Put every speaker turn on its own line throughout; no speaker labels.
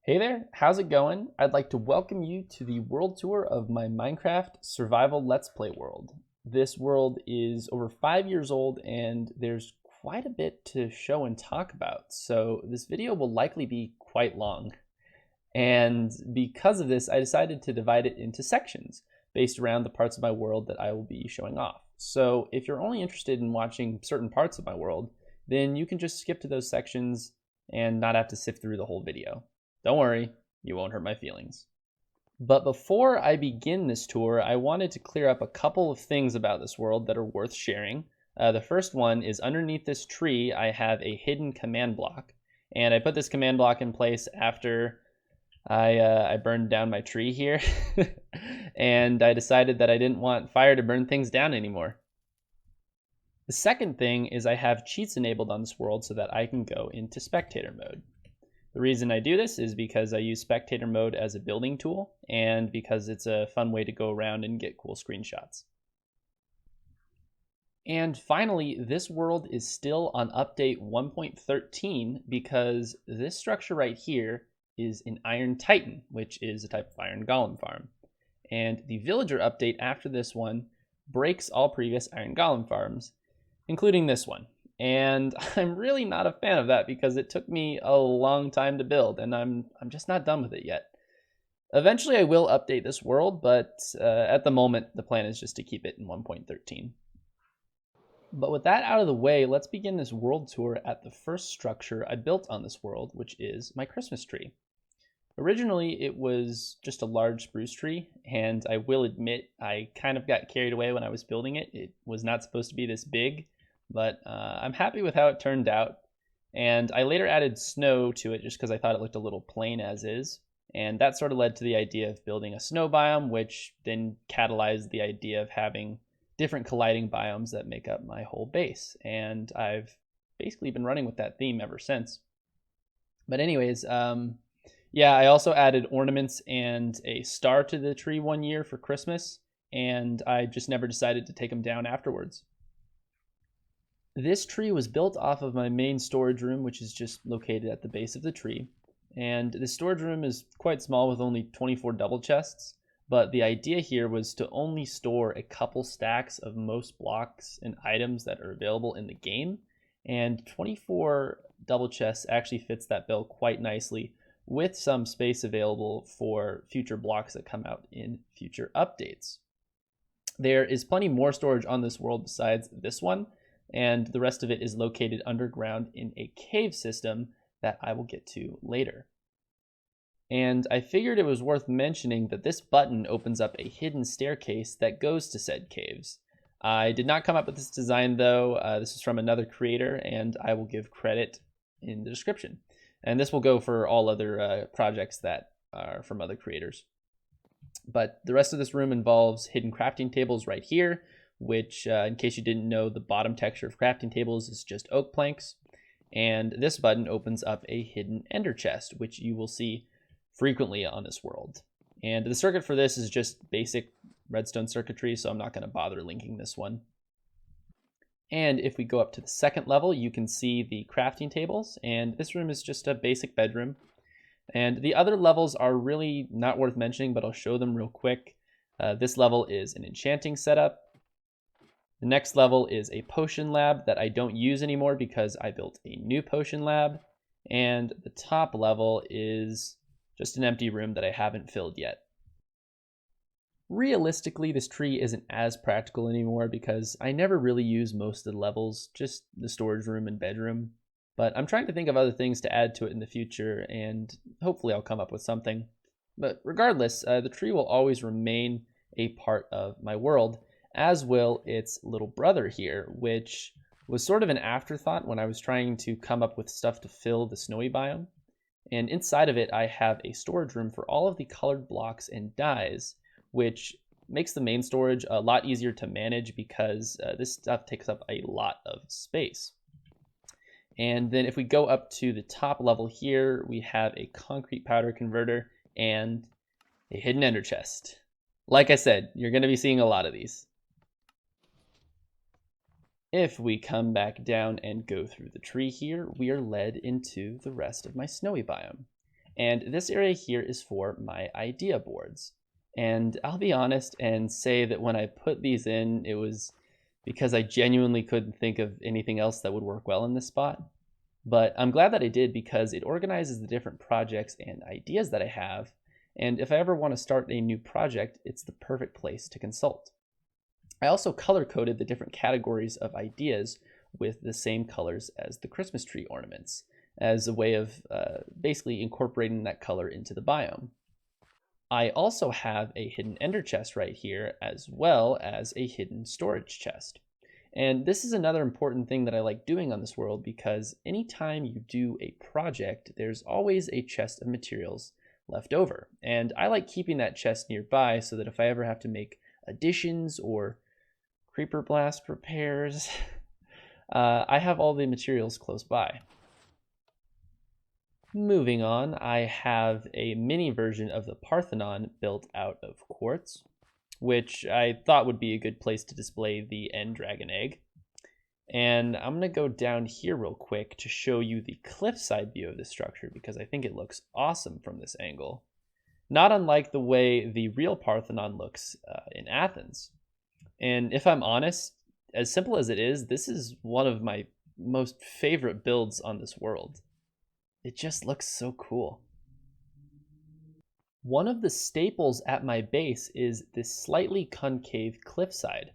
Hey there, how's it going? I'd like to welcome you to the world tour of my Minecraft survival Let's Play world. This world is over 5 years old and there's quite a bit to show and talk about, so this video will likely be quite long. And because of this, I decided to divide it into sections based around the parts of my world that I will be showing off. So if you're only interested in watching certain parts of my world, then you can just skip to those sections and not have to sift through the whole video. Don't worry, you won't hurt my feelings. But before I begin this tour, I wanted to clear up a couple of things about this world that are worth sharing. The first one is underneath this tree, I have a hidden command block. And I put this command block in place after I burned down my tree here. And I decided that I didn't want fire to burn things down anymore. The second thing is I have cheats enabled on this world so that I can go into spectator mode. The reason I do this is because I use spectator mode as a building tool and because it's a fun way to go around and get cool screenshots. And finally, this world is still on update 1.13 because this structure right here is an Iron Titan, which is a type of iron golem farm. And the villager update after this one breaks all previous iron golem farms, including this one. And I'm really not a fan of that because it took me a long time to build and I'm just not done with it yet. Eventually I will update this world, but at the moment the plan is just to keep it in 1.13. But with that out of the way, let's begin this world tour at the first structure I built on this world, which is my Christmas tree. Originally it was just a large spruce tree, and I will admit I kind of got carried away when I was building it. It was not supposed to be this big. But I'm happy with how it turned out. And I later added snow to it just because I thought it looked a little plain as is. And that sort of led to the idea of building a snow biome, which then catalyzed the idea of having different colliding biomes that make up my whole base. And I've basically been running with that theme ever since. But anyways, yeah, I also added ornaments and a star to the tree one year for Christmas. And I just never decided to take them down afterwards. This tree was built off of my main storage room, which is just located at the base of the tree. And the storage room is quite small with only 24 double chests, but the idea here was to only store a couple stacks of most blocks and items that are available in the game, and 24 double chests actually fits that bill quite nicely with some space available for future blocks that come out in future updates. There is plenty more storage on this world besides this one, and the rest of it is located underground in a cave system that I will get to later. And I figured it was worth mentioning that this button opens up a hidden staircase that goes to said caves. I did not come up with this design though. This is from another creator, and I will give credit in the description. And this will go for all other projects that are from other creators. But the rest of this room involves hidden crafting tables right here, which, in case you didn't know, the bottom texture of crafting tables is just oak planks. And this button opens up a hidden ender chest, which you will see frequently on this world. And the circuit for this is just basic redstone circuitry, so I'm not going to bother linking this one. And if we go up to the second level, you can see the crafting tables, and this room is just a basic bedroom. And the other levels are really not worth mentioning, but I'll show them real quick. This level is an enchanting setup. The next level is a potion lab that I don't use anymore because I built a new potion lab. And the top level is just an empty room that I haven't filled yet. Realistically, this tree isn't as practical anymore because I never really use most of the levels, just the storage room and bedroom. But I'm trying to think of other things to add to it in the future, and hopefully I'll come up with something. But regardless, the tree will always remain a part of my world, as will its little brother here, which was sort of an afterthought when I was trying to come up with stuff to fill the snowy biome. And inside of it, I have a storage room for all of the colored blocks and dyes, which makes the main storage a lot easier to manage because this stuff takes up a lot of space. And then if we go up to the top level here, we have a concrete powder converter and a hidden ender chest. Like I said, you're going to be seeing a lot of these. If we come back down and go through the tree here, we are led into the rest of my snowy biome. And this area here is for my idea boards. And I'll be honest and say that when I put these in, it was because I genuinely couldn't think of anything else that would work well in this spot. But I'm glad that I did because it organizes the different projects and ideas that I have. And if I ever want to start a new project, it's the perfect place to consult. I also color coded the different categories of ideas with the same colors as the Christmas tree ornaments as a way of basically incorporating that color into the biome. I also have a hidden ender chest right here, as well as a hidden storage chest. And this is another important thing that I like doing on this world, because anytime you do a project, there's always a chest of materials left over. And I like keeping that chest nearby so that if I ever have to make additions or creeper blast repairs, I have all the materials close by. Moving on, I have a mini version of the Parthenon built out of quartz, which I thought would be a good place to display the end dragon egg. And I'm going to go down here real quick to show you the cliffside view of this structure because I think it looks awesome from this angle. Not unlike the way the real Parthenon looks in Athens. And if I'm honest, as simple as it is, this is one of my most favorite builds on this world. It just looks so cool. One of the staples at my base is this slightly concave cliffside.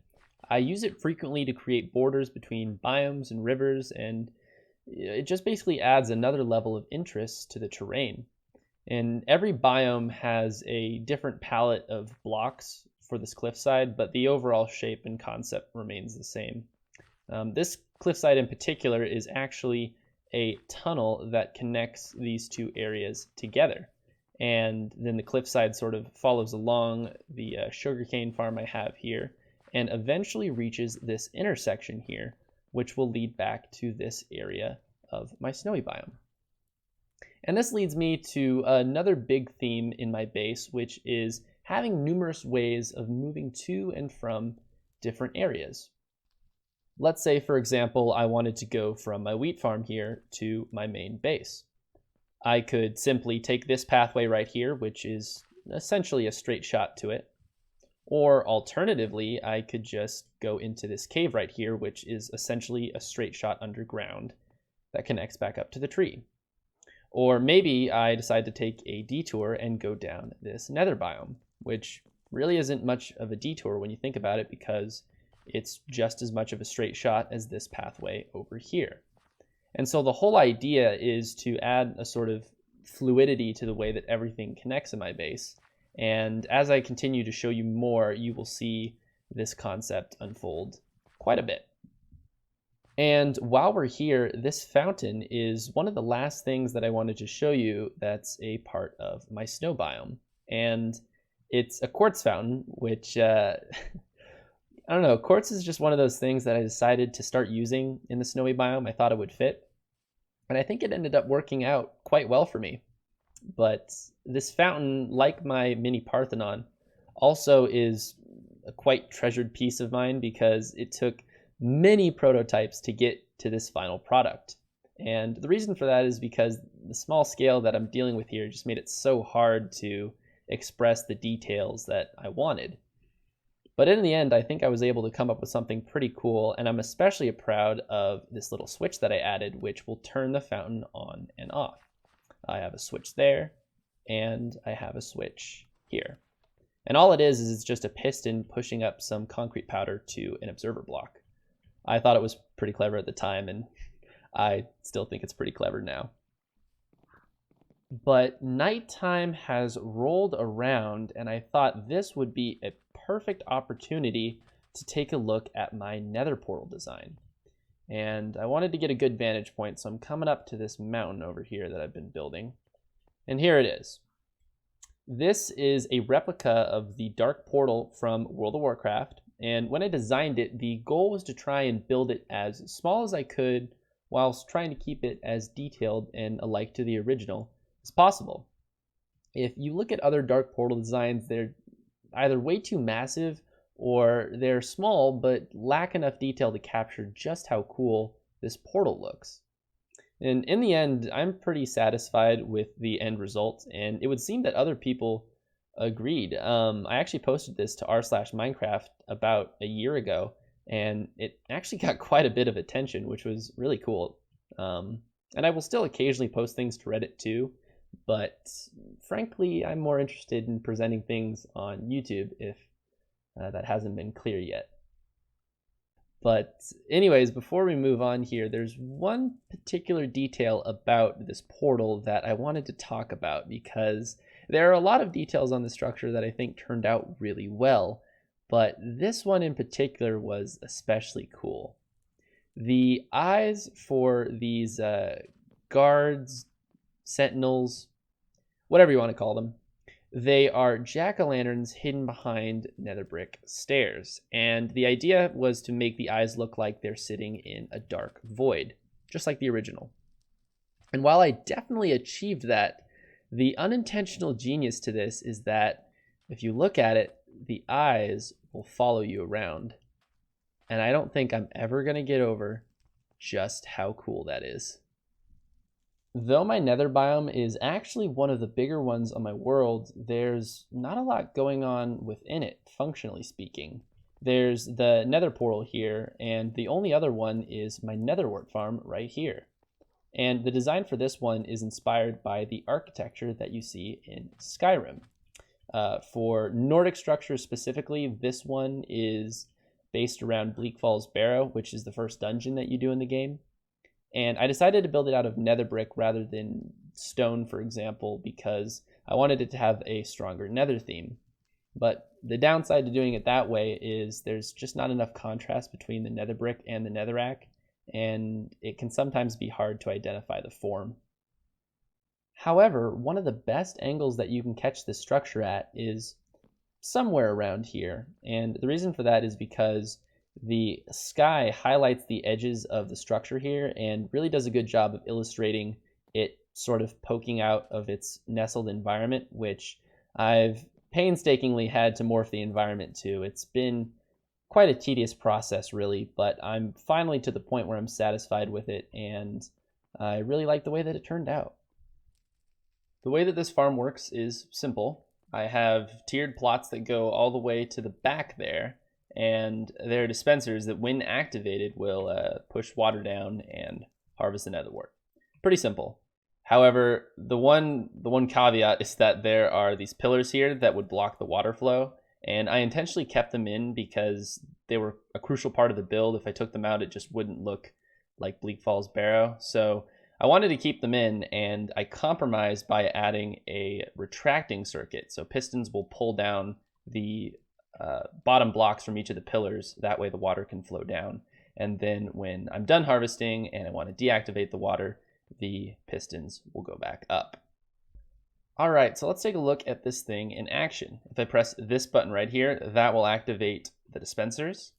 I use it frequently to create borders between biomes and rivers, and it just basically adds another level of interest to the terrain. And every biome has a different palette of blocks for this cliffside, but the overall shape and concept remains the same. This cliffside in particular is actually a tunnel that connects these two areas together. And then the cliffside sort of follows along the sugarcane farm I have here and eventually reaches this intersection here, which will lead back to this area of my snowy biome. And this leads me to another big theme in my base, which is having numerous ways of moving to and from different areas. Let's say, for example, I wanted to go from my wheat farm here to my main base. I could simply take this pathway right here, which is essentially a straight shot to it. Or alternatively, I could just go into this cave right here, which is essentially a straight shot underground that connects back up to the tree. Or maybe I decide to take a detour and go down this nether biome, which really isn't much of a detour when you think about it because it's just as much of a straight shot as this pathway over here. And so the whole idea is to add a sort of fluidity to the way that everything connects in my base. And as I continue to show you more, you will see this concept unfold quite a bit. And while we're here, this fountain is one of the last things that I wanted to show you that's a part of my snow biome. And it's a quartz fountain, which, I don't know, quartz is just one of those things that I decided to start using in the snowy biome. I thought it would fit. And I think it ended up working out quite well for me. But this fountain, like my mini Parthenon, also is a quite treasured piece of mine because it took many prototypes to get to this final product. And the reason for that is because the small scale that I'm dealing with here just made it so hard to express the details that I wanted. But in the end, I think I was able to come up with something pretty cool, and I'm especially proud of this little switch that I added, which will turn the fountain on and off. I have a switch there, and I have a switch here. And all it is it's just a piston pushing up some concrete powder to an observer block. I thought it was pretty clever at the time, and I still think it's pretty clever now. But nighttime has rolled around, and I thought this would be a perfect opportunity to take a look at my nether portal design. And I wanted to get a good vantage point, so I'm coming up to this mountain over here that I've been building. And here it is. This is a replica of the dark portal from World of Warcraft. And when I designed it, the goal was to try and build it as small as I could whilst trying to keep it as detailed and alike to the original as possible. If you look at other dark portal designs, they're either way too massive or they're small but lack enough detail to capture just how cool this portal looks. And in the end, I'm pretty satisfied with the end result, and it would seem that other people agreed. I actually posted this to r/Minecraft about a year ago, and it actually got quite a bit of attention, which was really cool. And I will still occasionally post things to Reddit too, but frankly, I'm more interested in presenting things on YouTube if that hasn't been clear yet. But anyways, before we move on here, there's one particular detail about this portal that I wanted to talk about, because there are a lot of details on the structure that I think turned out really well, but this one in particular was especially cool. The eyes for these guards, sentinels, whatever you want to call them, they are jack-o'-lanterns hidden behind nether brick stairs, and the idea was to make the eyes look like they're sitting in a dark void, just like the original. And while I definitely achieved that, the unintentional genius to this is that if you look at it, the eyes will follow you around. And I don't think I'm ever going to get over just how cool that is. Though my nether biome is actually one of the bigger ones on my world, there's not a lot going on within it, functionally speaking. There's the nether portal here, and the only other one is my netherwort farm right here. And the design for this one is inspired by the architecture that you see in Skyrim. For Nordic structures specifically, this one is based around Bleak Falls Barrow, which is the first dungeon that you do in the game. And I decided to build it out of nether brick rather than stone, for example, because I wanted it to have a stronger nether theme. But the downside to doing it that way is there's just not enough contrast between the nether brick and the netherrack, and it can sometimes be hard to identify the form. However, one of the best angles that you can catch this structure at is somewhere around here, and the reason for that is because the sky highlights the edges of the structure here and really does a good job of illustrating it sort of poking out of its nestled environment, which I've painstakingly had to morph the environment to. It's been quite a tedious process, really, but I'm finally to the point where I'm satisfied with it, and I really like the way that it turned out. The way that this farm works is simple. I have tiered plots that go all the way to the back there, and there are dispensers that, when activated, will push water down and harvest the netherwort. Pretty simple. However, the one caveat is that there are these pillars here that would block the water flow, and I intentionally kept them in because they were a crucial part of the build. If I took them out, it just wouldn't look like Bleak Falls Barrow. So I wanted to keep them in, and I compromised by adding a retracting circuit. So pistons will pull down the bottom blocks from each of the pillars. That way the water can flow down. And then when I'm done harvesting and I want to deactivate the water, the pistons will go back up. All right, so let's take a look at this thing in action. If I press this button right here, that will activate the dispensers.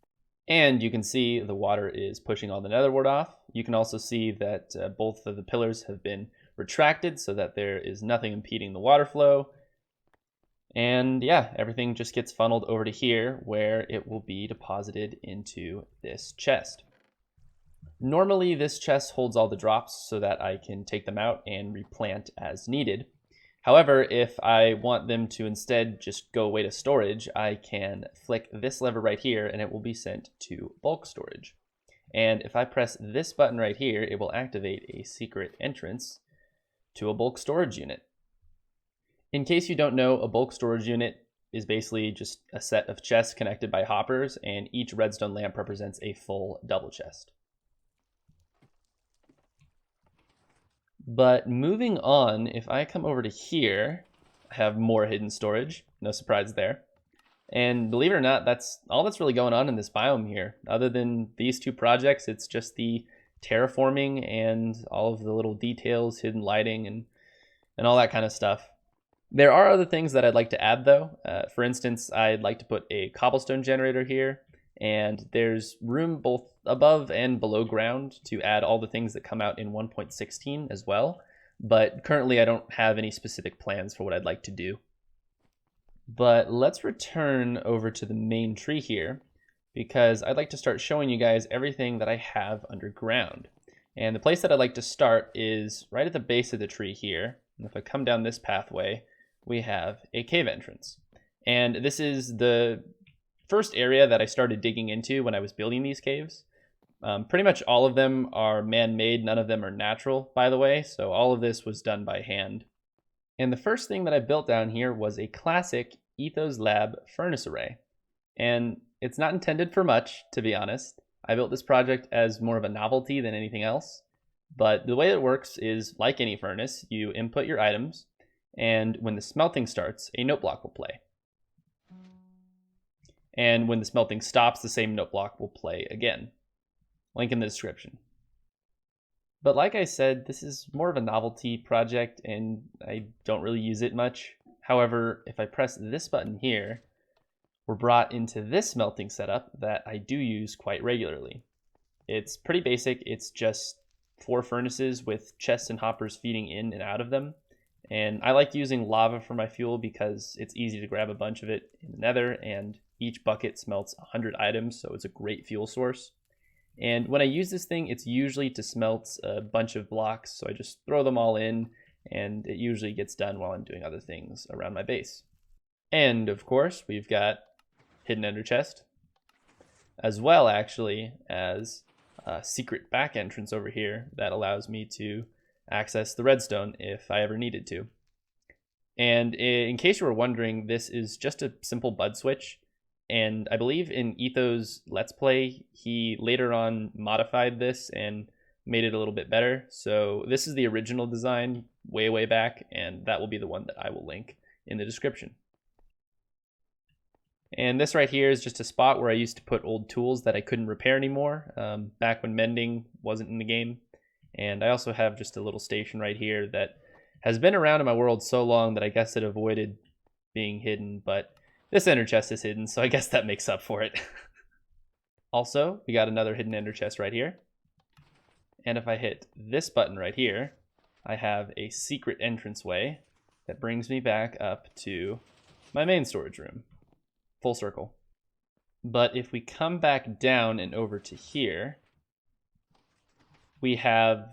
And you can see the water is pushing all the netherwort off. You can also see that both of the pillars have been retracted so that there is nothing impeding the water flow. And yeah, everything just gets funneled over to here where it will be deposited into this chest. Normally this chest holds all the drops so that I can take them out and replant as needed. However, if I want them to instead just go away to storage, I can flick this lever right here and it will be sent to bulk storage. And if I press this button right here, it will activate a secret entrance to a bulk storage unit. In case you don't know, a bulk storage unit is basically just a set of chests connected by hoppers, and each redstone lamp represents a full double chest. But moving on, if I come over to here, I have more hidden storage. No surprise there. And believe it or not, that's all that's really going on in this biome here. Other than these two projects, it's just the terraforming and all of the little details, hidden lighting, and all that kind of stuff. There are other things that I'd like to add though. For instance, I'd like to put a cobblestone generator here, and there's room both above and below ground to add all the things that come out in 1.16 as well. But currently I don't have any specific plans for what I'd like to do. But let's return over to the main tree here, because I'd like to start showing you guys everything that I have underground. And the place that I'd like to start is right at the base of the tree here. And if I come down this pathway, we have a cave entrance. And this is the first area that I started digging into when I was building these caves. Pretty much all of them are man-made, none of them are natural, by the way, so all of this was done by hand. And the first thing that I built down here was a classic Ethos Lab furnace array. And it's not intended for much, to be honest. I built this project as more of a novelty than anything else. But the way it works is, like any furnace, you input your items, and when the smelting starts, a note block will play. And when the smelting stops, the same note block will play again. Link in the description. But like I said, this is more of a novelty project and I don't really use it much. However, if I press this button here, we're brought into this smelting setup that I do use quite regularly. It's pretty basic. It's just 4 furnaces with chests and hoppers feeding in and out of them. And I like using lava for my fuel because it's easy to grab a bunch of it in the nether, and each bucket smelts 100 items, so it's a great fuel source. And when I use this thing, it's usually to smelt a bunch of blocks, so I just throw them all in, and it usually gets done while I'm doing other things around my base. And of course, we've got hidden ender chest, as well actually as a secret back entrance over here that allows me to access the redstone if I ever needed to. And in case you were wondering, this is just a simple bud switch. And I believe in Etho's Let's Play, he later on modified this and made it a little bit better. So this is the original design way back, and that will be the one that I will link in the description. And this right here is just a spot where I used to put old tools that I couldn't repair anymore, back when mending wasn't in the game. And I also have just a little station right here that has been around in my world so long that I guess it avoided being hidden, but this ender chest is hidden, so I guess that makes up for it. Also, we got another hidden ender chest right here. And if I hit this button right here, I have a secret entranceway that brings me back up to my main storage room. Full circle. But if we come back down and over to here, we have,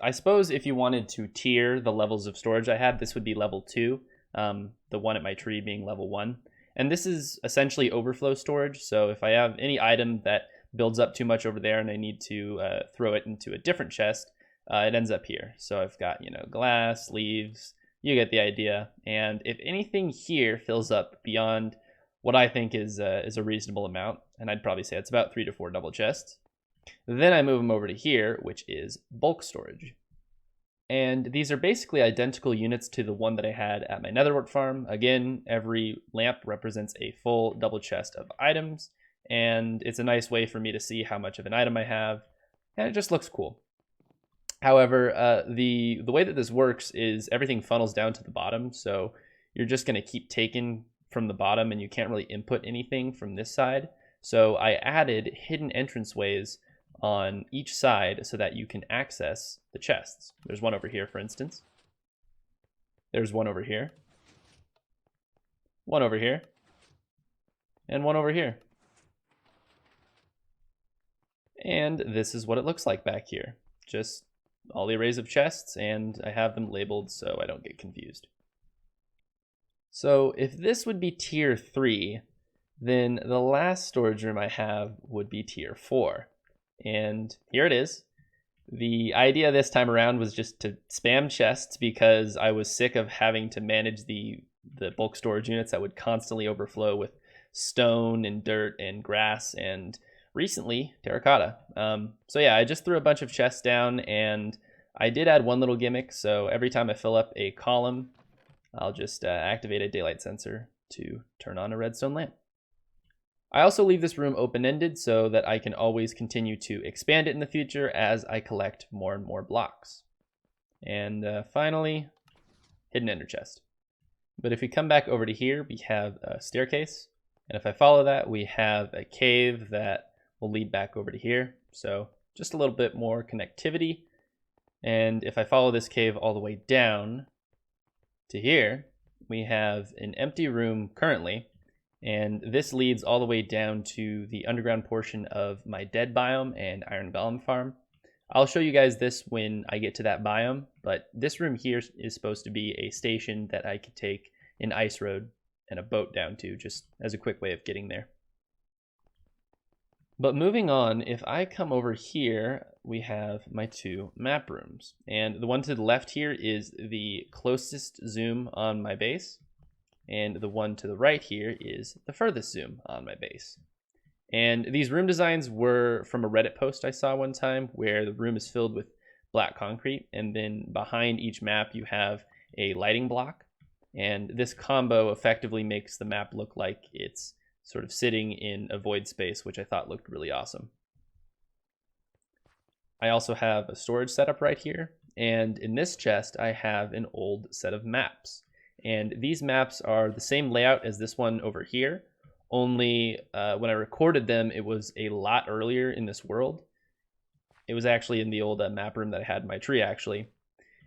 I suppose if you wanted to tier the levels of storage I have, this would be level 2, the one at my tree being level 1. And this is essentially overflow storage, so if I have any item that builds up too much over there and I need to throw it into a different chest, it ends up here. So I've got, glass, leaves, you get the idea. And if anything here fills up beyond what I think is a reasonable amount, and I'd probably say it's about 3 to 4 double chests, then I move them over to here, which is bulk storage. And these are basically identical units to the one that I had at my netherwort farm. Again, every lamp represents a full double chest of items, and it's a nice way for me to see how much of an item I have, and it just looks cool. However, the way that this works is everything funnels down to the bottom, so you're just going to keep taking from the bottom, and you can't really input anything from this side. So I added hidden entranceways on each side so that you can access the chests. There's one over here, for instance. There's one over here. One over here. And one over here. And this is what it looks like back here. Just all the arrays of chests, and I have them labeled so I don't get confused. So if this would be tier 3, then the last storage room I have would be tier 4. And here it is. The idea this time around was just to spam chests because I was sick of having to manage the bulk storage units that would constantly overflow with stone and dirt and grass and recently terracotta. So yeah, I just threw a bunch of chests down, and I did add one little gimmick. So every time I fill up a column, I'll just activate a daylight sensor to turn on a redstone lamp. I also leave this room open-ended so that I can always continue to expand it in the future as I collect more and more blocks. And finally, hidden ender chest. But if we come back over to here, we have a staircase. And if I follow that, we have a cave that will lead back over to here. So just a little bit more connectivity. And if I follow this cave all the way down to here, we have an empty room currently. And this leads all the way down to the underground portion of my dead biome and iron golem farm. I'll show you guys this when I get to that biome, but this room here is supposed to be a station that I could take an ice road and a boat down to, just as a quick way of getting there. But moving on, if I come over here, we have my two map rooms. And the one to the left here is the closest zoom on my base. And the one to the right here is the furthest zoom on my base. And these room designs were from a Reddit post I saw one time where the room is filled with black concrete. And then behind each map, you have a lighting block. And this combo effectively makes the map look like it's sort of sitting in a void space, which I thought looked really awesome. I also have a storage setup right here. And in this chest, I have an old set of maps. And these maps are the same layout as this one over here, only when I recorded them, it was a lot earlier in this world. It was actually in the old map room that I had in my tree, actually.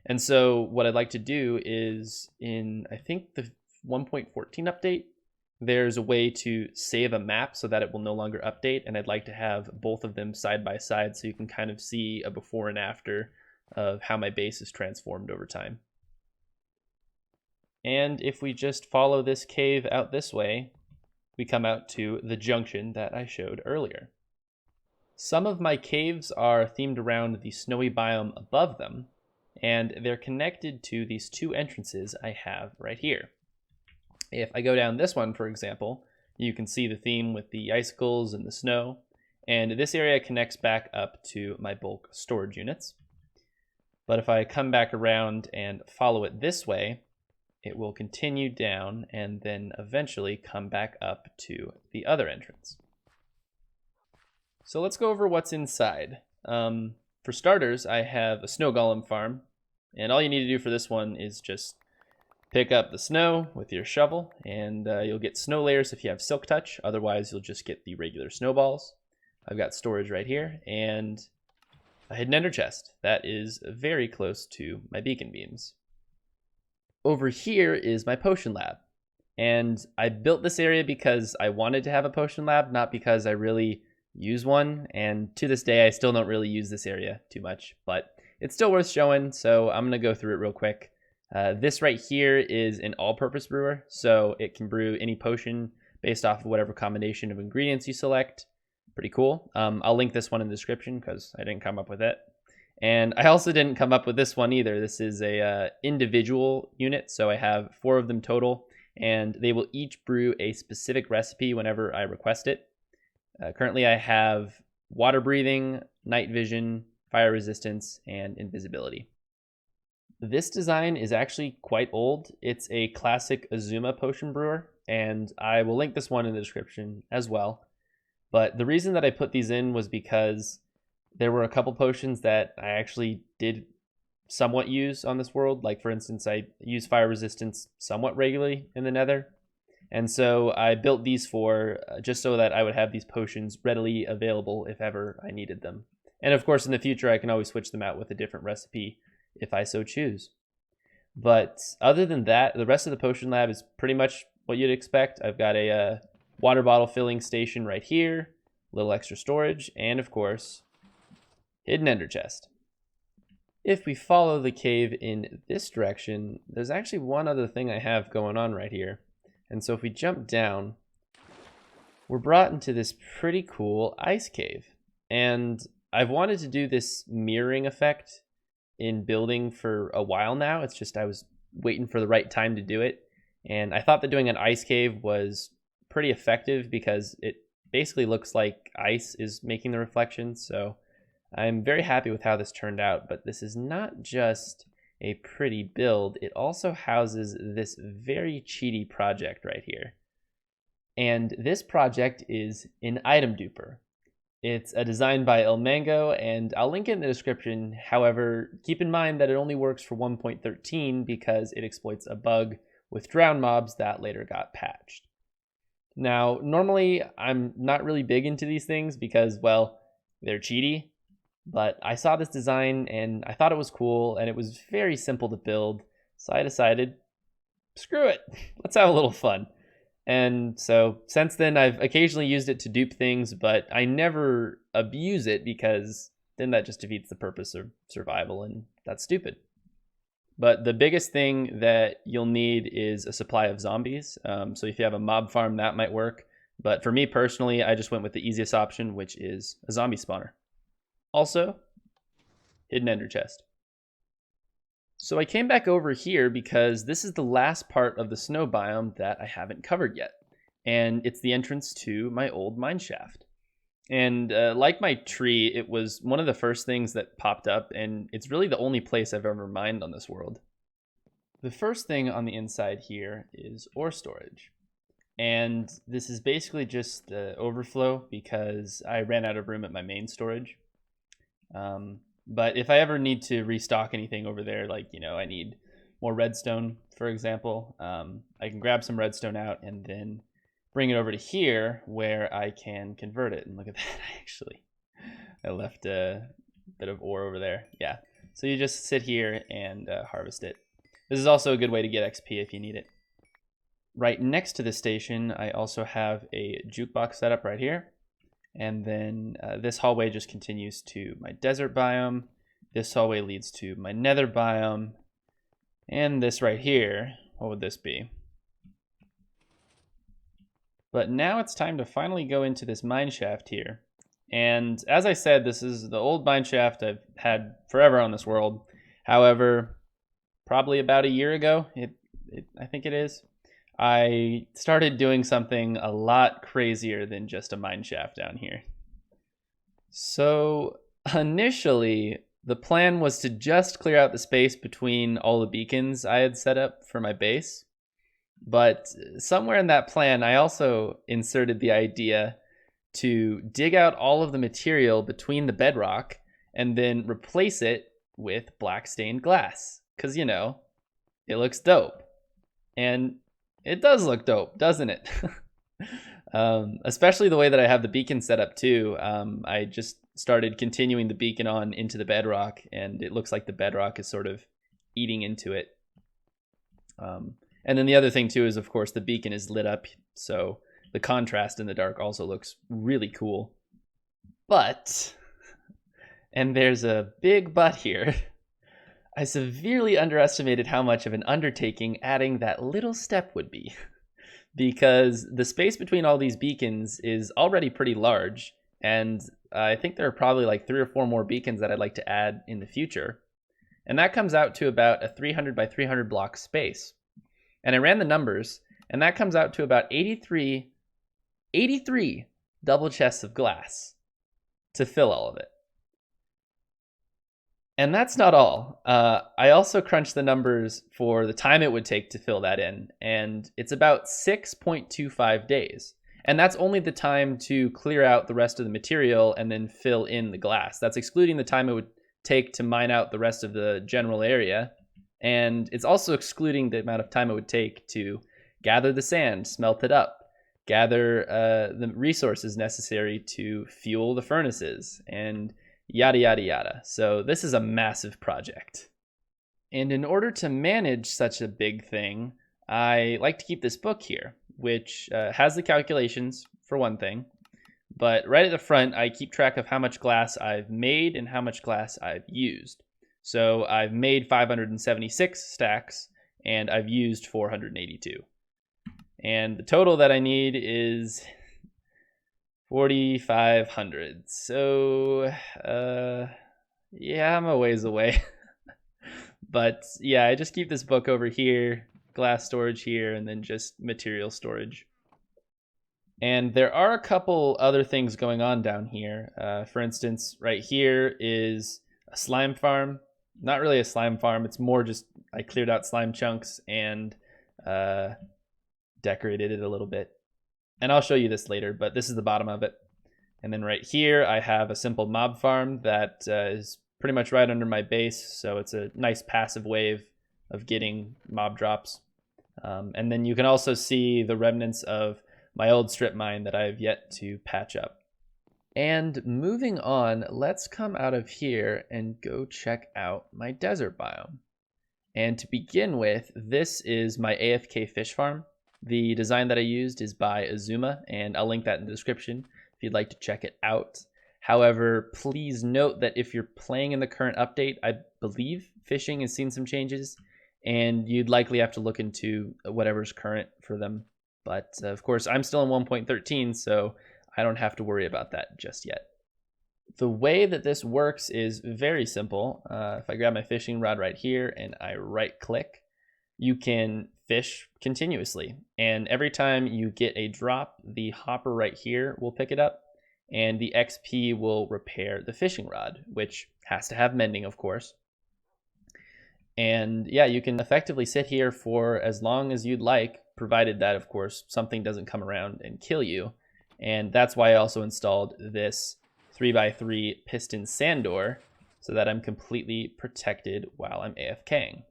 And so what I'd like to do is in, I think, the 1.14 update, there's a way to save a map so that it will no longer update, and I'd like to have both of them side by side so you can kind of see a before and after of how my base is transformed over time. And if we just follow this cave out this way, we come out to the junction that I showed earlier. Some of my caves are themed around the snowy biome above them, and they're connected to these two entrances I have right here. If I go down this one, for example, you can see the theme with the icicles and the snow, and this area connects back up to my bulk storage units. But if I come back around and follow it this way, it will continue down and then eventually come back up to the other entrance. So let's go over what's inside. For starters, I have a snow golem farm, and all you need to do for this one is just pick up the snow with your shovel, and you'll get snow layers if you have silk touch. Otherwise, you'll just get the regular snowballs. I've got storage right here, and a hidden ender chest that is very close to my beacon beams. Over here is my potion lab, and I built this area because I wanted to have a potion lab, not because I really use one, and to this day I still don't really use this area too much, but it's still worth showing, so I'm going to go through it real quick. This right here is an all-purpose brewer, so it can brew any potion based off of whatever combination of ingredients you select. Pretty cool. I'll link this one in the description because I didn't come up with it. And I also didn't come up with this one either. This is a individual unit, so I have 4 of them total, and they will each brew a specific recipe whenever I request it. Currently I have water breathing, night vision, fire resistance, and invisibility. This design is actually quite old. It's a classic Azuma potion brewer, and I will link this one in the description as well. But the reason that I put these in was because there were a couple potions that I actually did somewhat use on this world. Like, for instance, I use fire resistance somewhat regularly in the Nether. And so I built these for just so that I would have these potions readily available if ever I needed them. And of course, in the future, I can always switch them out with a different recipe if I so choose. But other than that, the rest of the potion lab is pretty much what you'd expect. I've got a water bottle filling station right here, a little extra storage, and of course, hidden ender chest. If we follow the cave in this direction, there's actually one other thing I have going on right here. And so if we jump down, we're brought into this pretty cool ice cave. And I've wanted to do this mirroring effect in building for a while now. It's just I was waiting for the right time to do it. And I thought that doing an ice cave was pretty effective because it basically looks like ice is making the reflections. So I'm very happy with how this turned out. But this is not just a pretty build. It also houses this very cheaty project right here. And this project is an item duper. It's a design by El Mango, and I'll link it in the description. However, keep in mind that it only works for 1.13 because it exploits a bug with drown mobs that later got patched. Now, normally I'm not really big into these things because, well, they're cheaty, but I saw this design and I thought it was cool and it was very simple to build, so I decided, screw it, let's have a little fun. And so since then, I've occasionally used it to dupe things, but I never abuse it because then that just defeats the purpose of survival, and that's stupid. But the biggest thing that you'll need is a supply of zombies. So if you have a mob farm, that might work. But for me personally, I just went with the easiest option, which is a zombie spawner. Also, hidden ender chest. So I came back over here because this is the last part of the snow biome that I haven't covered yet. And it's the entrance to my old mine shaft. And like my tree, it was one of the first things that popped up, and it's really the only place I've ever mined on this world. The first thing on the inside here is ore storage. And this is basically just the overflow because I ran out of room at my main storage. But if I ever need to restock anything over there, like, I need more redstone, for example, I can grab some redstone out and then bring it over to here where I can convert it. And look at that, I left a bit of ore over there. Yeah, so you just sit here and harvest it. This is also a good way to get XP if you need it. Right next to the station, I also have a jukebox set up right here. And then this hallway just continues to my desert biome. This hallway leads to my nether biome. And this right here, what would this be? But now it's time to finally go into this mine shaft here. And as I said, this is the old mine shaft I've had forever on this world. However, probably about a year ago, I think it is, I started doing something a lot crazier than just a mine shaft down here. So initially, the plan was to just clear out the space between all the beacons I had set up for my base. But somewhere in that plan, I also inserted the idea to dig out all of the material between the bedrock and then replace it with black stained glass. Because, it looks dope. And it does look dope, doesn't it? Especially the way that I have the beacon set up too. I just started continuing the beacon on into the bedrock, and it looks like the bedrock is sort of eating into it. And then the other thing too is, of course, the beacon is lit up, so the contrast in the dark also looks really cool. But, and there's a big but here, I severely underestimated how much of an undertaking adding that little step would be. Because the space between all these beacons is already pretty large, and I think there are probably like 3 or 4 more beacons that I'd like to add in the future. And that comes out to about a 300 by 300 block space. And I ran the numbers, and that comes out to about 83 double chests of glass to fill all of it. And that's not all. I also crunched the numbers for the time it would take to fill that in, and it's about 6.25 days. And that's only the time to clear out the rest of the material and then fill in the glass. That's excluding the time it would take to mine out the rest of the general area. And it's also excluding the amount of time it would take to gather the sand, smelt it up, gather the resources necessary to fuel the furnaces, and yada, yada, yada. So this is a massive project. And in order to manage such a big thing, I like to keep this book here, which has the calculations for one thing. But right at the front, I keep track of how much glass I've made and how much glass I've used. So I've made 576 stacks, and I've used 482. And the total that I need is 4,500. So, yeah, I'm a ways away. But yeah, I just keep this book over here, glass storage here, and then just material storage. And there are a couple other things going on down here. For instance, right here is a slime farm. Not really a slime farm, it's more just I cleared out slime chunks and decorated it a little bit. And I'll show you this later, but this is the bottom of it. And then right here I have a simple mob farm that is pretty much right under my base, so it's a nice passive wave of getting mob drops. And then you can also see the remnants of my old strip mine that I have yet to patch up. And moving on, let's come out of here and go check out my desert biome. And to begin with, this is my AFK fish farm. The design that I used is by Azuma, and I'll link that in the description if you'd like to check it out. However, please note that if you're playing in the current update, I believe fishing has seen some changes, and you'd likely have to look into whatever's current for them. But of course, I'm still in 1.13, so I don't have to worry about that just yet. The way that this works is very simple. If I grab my fishing rod right here and I right click, you can fish continuously. And every time you get a drop, the hopper right here will pick it up, and the XP will repair the fishing rod, which has to have mending, of course. And yeah, you can effectively sit here for as long as you'd like, provided that, of course, something doesn't come around and kill you. And that's why I also installed this 3x3 piston sand door, so that I'm completely protected while I'm AFKing.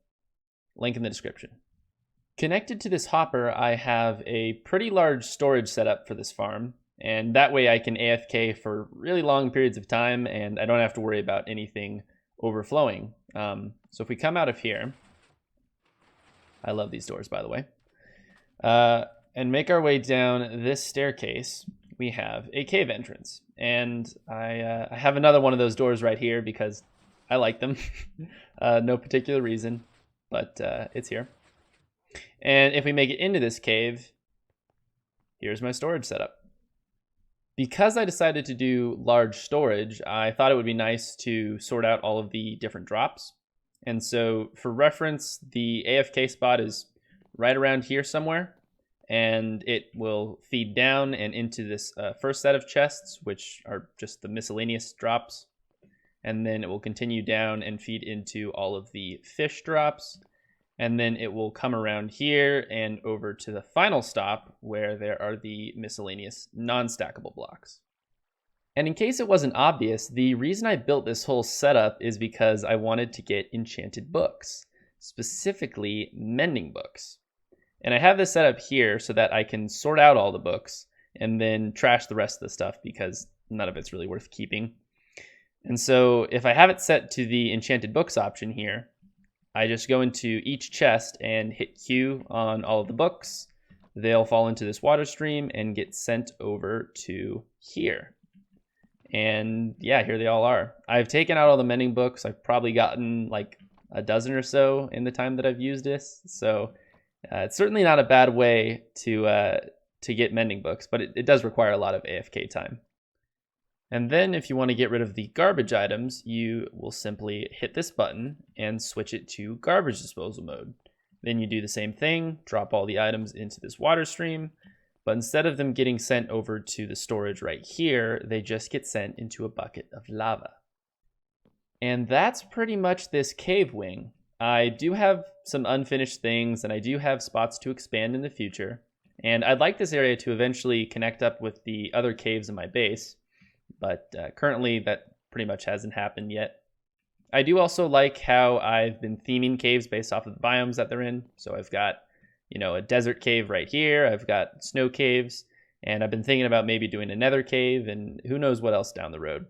Link in the description. Connected to this hopper, I have a pretty large storage setup for this farm, and that way I can AFK for really long periods of time, and I don't have to worry about anything overflowing. So if we come out of here, I love these doors, by the way, and make our way down this staircase, we have a cave entrance. And I have another one of those doors right here because I like them. No particular reason, but it's here. And if we make it into this cave, here's my storage setup. Because I decided to do large storage, I thought it would be nice to sort out all of the different drops. And so for reference, the AFK spot is right around here somewhere, and it will feed down and into this first set of chests, which are just the miscellaneous drops. And then it will continue down and feed into all of the fish drops. And then it will come around here and over to the final stop where there are the miscellaneous non-stackable blocks. And in case it wasn't obvious, the reason I built this whole setup is because I wanted to get enchanted books, specifically mending books. And I have this set up here so that I can sort out all the books and then trash the rest of the stuff because none of it's really worth keeping. And so if I have it set to the enchanted books option here, I just go into each chest and hit Q on all of the books. They'll fall into this water stream and get sent over to here. And yeah, here they all are. I've taken out all the mending books. I've probably gotten like a dozen or so in the time that I've used this. So it's certainly not a bad way to get mending books, but it does require a lot of AFK time. And then if you want to get rid of the garbage items, you will simply hit this button and switch it to garbage disposal mode. Then you do the same thing, drop all the items into this water stream, but instead of them getting sent over to the storage right here, they just get sent into a bucket of lava. And that's pretty much this cave wing. I do have some unfinished things, and I do have spots to expand in the future. And I'd like this area to eventually connect up with the other caves in my base, but currently that pretty much hasn't happened yet. I do also like how I've been theming caves based off of the biomes that they're in. So I've got, a desert cave right here. I've got snow caves, and I've been thinking about maybe doing a nether cave and who knows what else down the road.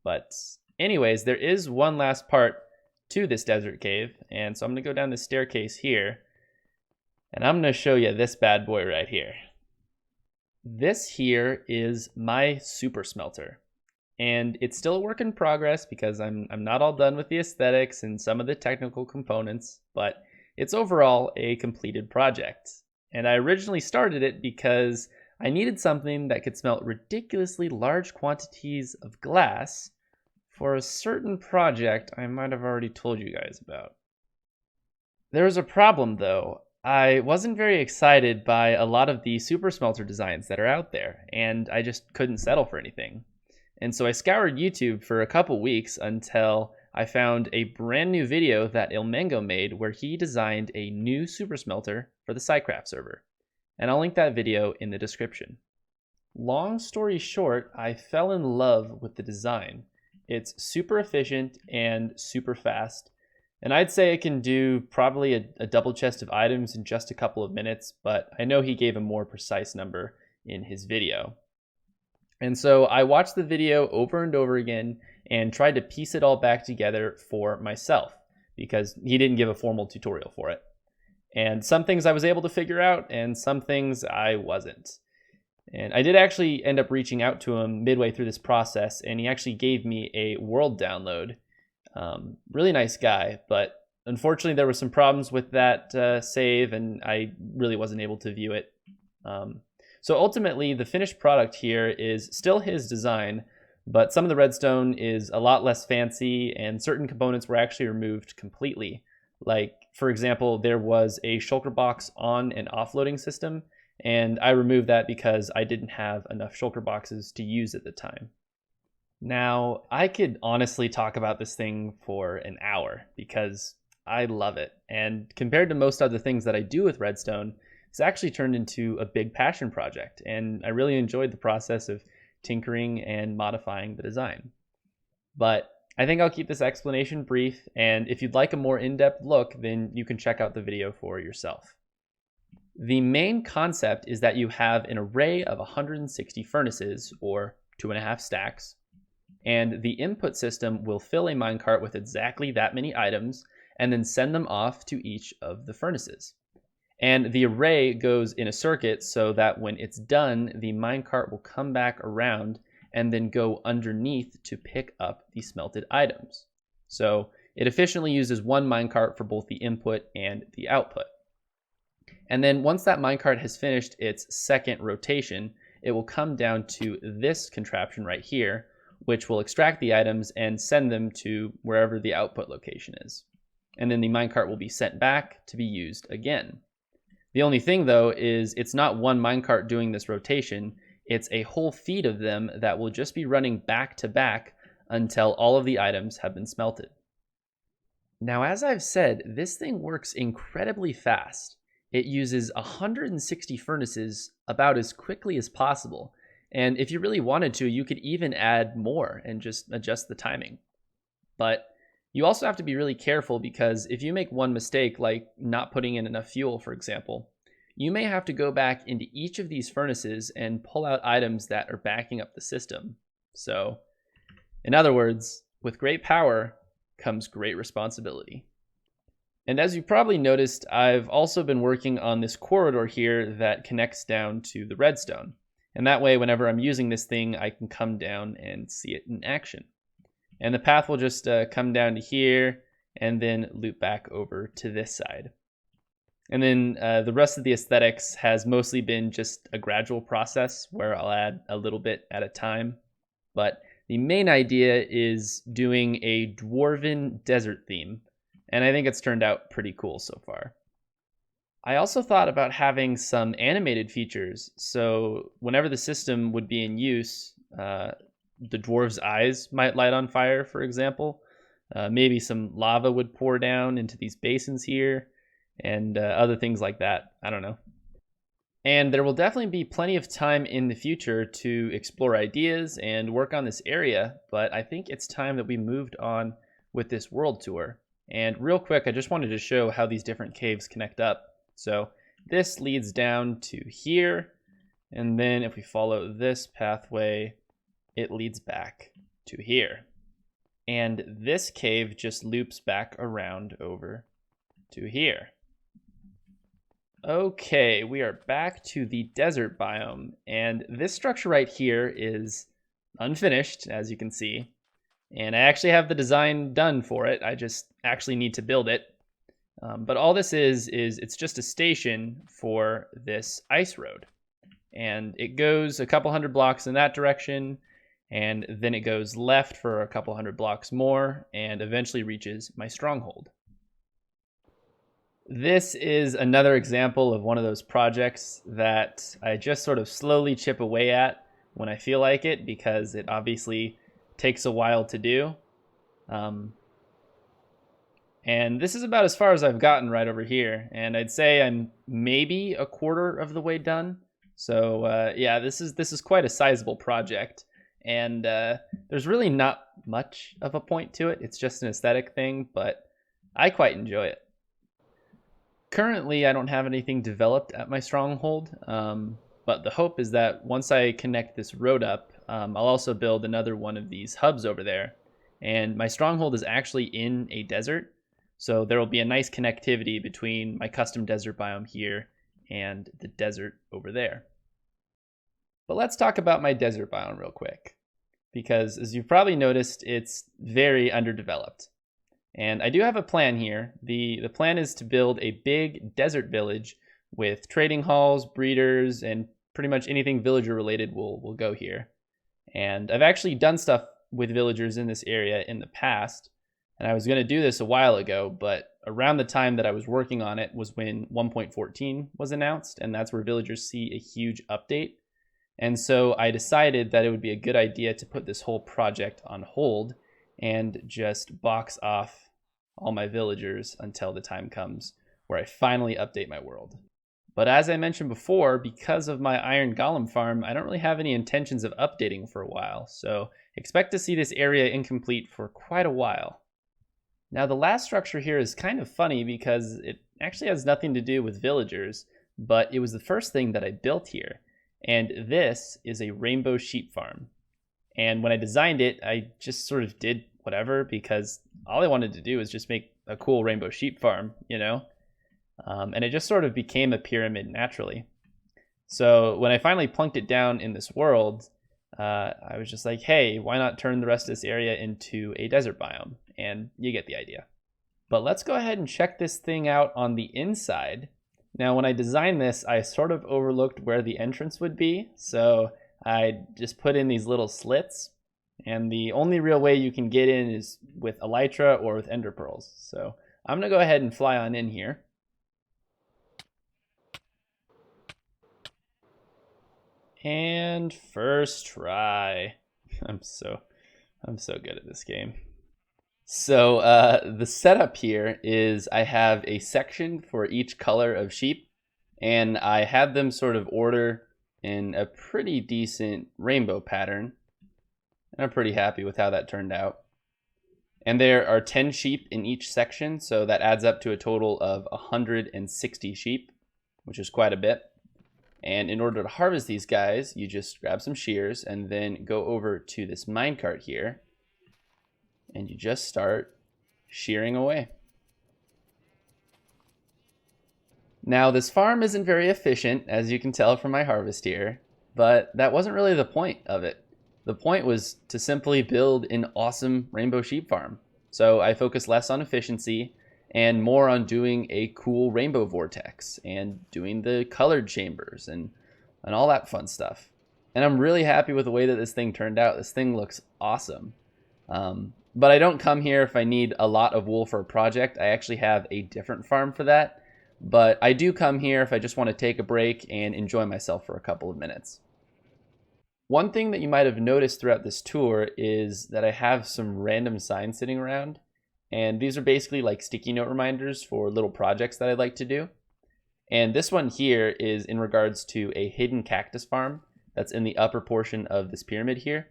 But anyways, there is one last part to this desert cave, and so I'm going to go down this staircase here, and I'm going to show you this bad boy right here. This here is my super smelter, and it's still a work in progress because I'm not all done with the aesthetics and some of the technical components, but it's overall a completed project. And I originally started it because I needed something that could smelt ridiculously large quantities of glass for a certain project I might have already told you guys about. There's a problem though. I wasn't very excited by a lot of the super smelter designs that are out there, and I just couldn't settle for anything. And so I scoured YouTube for a couple weeks until I found a brand new video that Ilmengo made where he designed a new super smelter for the Psycraft server. And I'll link that video in the description. Long story short, I fell in love with the design. It's super efficient and super fast. And I'd say it can do probably a double chest of items in just a couple of minutes, but I know he gave a more precise number in his video. And so I watched the video over and over again and tried to piece it all back together for myself because he didn't give a formal tutorial for it. And some things I was able to figure out and some things I wasn't. And I did actually end up reaching out to him midway through this process, and he actually gave me a world download. Really nice guy, but unfortunately there were some problems with that save, and I really wasn't able to view it. So ultimately, the finished product here is still his design, but some of the redstone is a lot less fancy, and certain components were actually removed completely. Like, for example, there was a shulker box on and offloading system, and I removed that because I didn't have enough shulker boxes to use at the time. Now, I could honestly talk about this thing for an hour because I love it. And compared to most other things that I do with redstone, it's actually turned into a big passion project, and I really enjoyed the process of tinkering and modifying the design. But I think I'll keep this explanation brief, and if you'd like a more in-depth look, then you can check out the video for yourself. The main concept is that you have an array of 160 furnaces, or 2.5 stacks, and the input system will fill a minecart with exactly that many items and then send them off to each of the furnaces. And the array goes in a circuit so that when it's done, the minecart will come back around and then go underneath to pick up the smelted items. So it efficiently uses one minecart for both the input and the output. And then once that minecart has finished its second rotation, it will come down to this contraption right here, which will extract the items and send them to wherever the output location is. And then the minecart will be sent back to be used again. The only thing though is it's not one minecart doing this rotation, it's a whole feed of them that will just be running back to back until all of the items have been smelted. Now, as I've said, this thing works incredibly fast. It uses 160 furnaces about as quickly as possible. And if you really wanted to, you could even add more and just adjust the timing. But you also have to be really careful because if you make one mistake, like not putting in enough fuel, for example, you may have to go back into each of these furnaces and pull out items that are backing up the system. So, in other words, with great power comes great responsibility. And as you probably noticed, I've also been working on this corridor here that connects down to the redstone. And that way, whenever I'm using this thing, I can come down and see it in action. And the path will just come down to here and then loop back over to this side. And then the rest of the aesthetics has mostly been just a gradual process where I'll add a little bit at a time. But the main idea is doing a dwarven desert theme. And I think it's turned out pretty cool so far. I also thought about having some animated features. So whenever the system would be in use, the dwarves' eyes might light on fire, for example. Maybe some lava would pour down into these basins here, and other things like that. I don't know. And there will definitely be plenty of time in the future to explore ideas and work on this area, but I think it's time that we moved on with this world tour. And real quick, I just wanted to show how these different caves connect up. So this leads down to here, and then if we follow this pathway, it leads back to here. And this cave just loops back around over to here. Okay, we are back to the desert biome, and this structure right here is unfinished, as you can see. And I actually have the design done for it. I just actually need to build it. But all this is it's just a station for this ice road. And it goes a couple hundred blocks in that direction, and then it goes left for a couple hundred blocks more, and eventually reaches my stronghold. This is another example of one of those projects that I just sort of slowly chip away at when I feel like it, because it obviously takes a while to do. And this is about as far as I've gotten right over here, and I'd say I'm maybe a quarter of the way done. So yeah, this is quite a sizable project, and there's really not much of a point to it. It's just an aesthetic thing, but I quite enjoy it. Currently, I don't have anything developed at my stronghold, but the hope is that once I connect this road up, I'll also build another one of these hubs over there. And my stronghold is actually in a desert, so there will be a nice connectivity between my custom desert biome here and the desert over there. But let's talk about my desert biome real quick, because as you've probably noticed, it's very underdeveloped. And I do have a plan here. The plan is to build a big desert village with trading halls, breeders, and pretty much anything villager related will go here. And I've actually done stuff with villagers in this area in the past, and I was going to do this a while ago, but around the time that I was working on it was when 1.14 was announced, and that's where villagers see a huge update. And so I decided that it would be a good idea to put this whole project on hold and just box off all my villagers until the time comes where I finally update my world. But as I mentioned before, because of my iron golem farm, I don't really have any intentions of updating for a while, so expect to see this area incomplete for quite a while. Now the last structure here is kind of funny because it actually has nothing to do with villagers, but it was the first thing that I built here. And this is a rainbow sheep farm. And when I designed it, I just sort of did whatever because all I wanted to do was just make a cool rainbow sheep farm, you know? And it just sort of became a pyramid naturally. So when I finally plunked it down in this world, I was just like, hey, why not turn the rest of this area into a desert biome? And you get the idea. But let's go ahead and check this thing out on the inside. Now, when I designed this, I sort of overlooked where the entrance would be. So I just put in these little slits. And the only real way you can get in is with elytra or with ender pearls. So I'm going to go ahead and fly on in here. And first try. I'm so good at this game. So the setup here is I have a section for each color of sheep, and I had them sort of order in a pretty decent rainbow pattern. And I'm pretty happy with how that turned out. And there are 10 sheep in each section, so that adds up to a total of 160 sheep, which is quite a bit. And in order to harvest these guys, you just grab some shears and then go over to this minecart here. And you just start shearing away. Now, this farm isn't very efficient, as you can tell from my harvest here, but that wasn't really the point of it. The point was to simply build an awesome rainbow sheep farm. So I focused less on efficiency and more on doing a cool rainbow vortex and doing the colored chambers and all that fun stuff. And I'm really happy with the way that this thing turned out. This thing looks awesome. But I don't come here if I need a lot of wool for a project. I actually have a different farm for that. But I do come here if I just want to take a break and enjoy myself for a couple of minutes. One thing that you might have noticed throughout this tour is that I have some random signs sitting around. And these are basically like sticky note reminders for little projects that I'd like to do. And this one here is in regards to a hidden cactus farm that's in the upper portion of this pyramid here.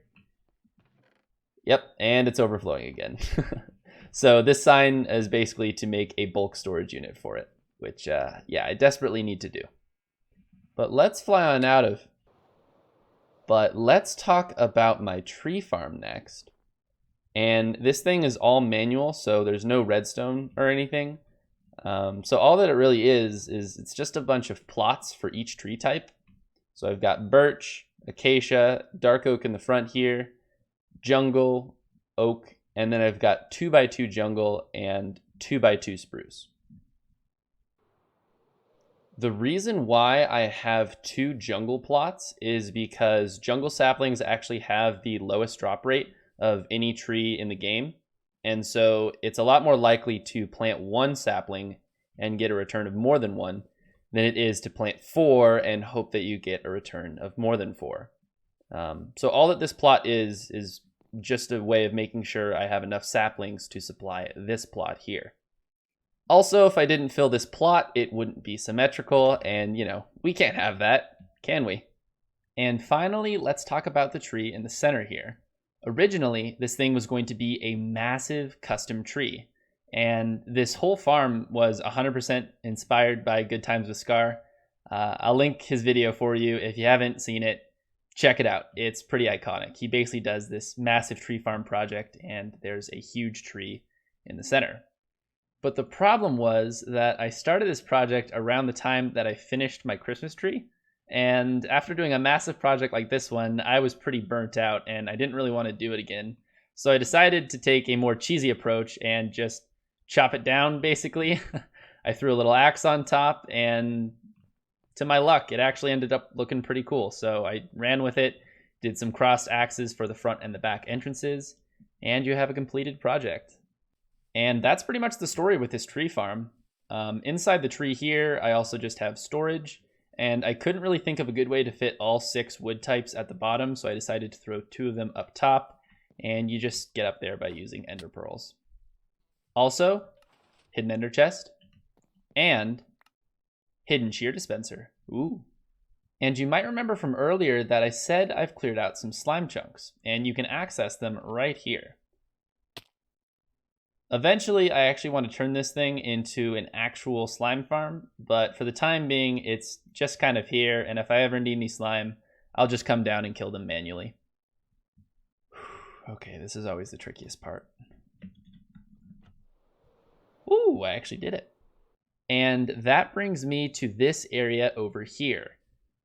Yep, and it's overflowing again. So this sign is basically to make a bulk storage unit for it, which, yeah, I desperately need to do. But let's fly on out of. But let's talk about my tree farm next. And this thing is all manual, so there's no redstone or anything. So all that it really is it's just a bunch of plots for each tree type. So I've got birch, acacia, dark oak in the front here, jungle, oak, and then I've got 2x2 jungle and 2x2 spruce. The reason why I have 2 jungle plots is because jungle saplings actually have the lowest drop rate of any tree in the game. And so it's a lot more likely to plant 1 sapling and get a return of more than 1 than it is to plant 4 and hope that you get a return of more than 4. So all that this plot is just a way of making sure I have enough saplings to supply this plot here. Also, if I didn't fill this plot, it wouldn't be symmetrical, and, you know, we can't have that, can we? And finally, let's talk about the tree in the center here. Originally, this thing was going to be a massive custom tree, and this whole farm was 100% inspired by Good Times with Scar. I'll link his video for you. If you haven't seen it, check it out. It's pretty iconic. He basically does this massive tree farm project, and there's a huge tree in the center. But the problem was that I started this project around the time that I finished my Christmas tree. And after doing a massive project like this one, I was pretty burnt out and I didn't really want to do it again. So I decided to take a more cheesy approach and just chop it down, basically. I threw a little axe on top, and to my luck, it actually ended up looking pretty cool. So I ran with it, did some crossed axes for the front and the back entrances, and you have a completed project. And that's pretty much the story with this tree farm. Inside the tree here, I also just have storage, and I couldn't really think of a good way to fit all 6 wood types at the bottom, so I decided to throw 2 of them up top, and you just get up there by using ender pearls. Also, hidden ender chest, and hidden shear dispenser. Ooh. And you might remember from earlier that I said I've cleared out some slime chunks, and you can access them right here. Eventually, I actually want to turn this thing into an actual slime farm, but for the time being, it's just kind of here, and if I ever need any slime, I'll just come down and kill them manually. Okay, this is always the trickiest part. Ooh, I actually did it. And that brings me to this area over here.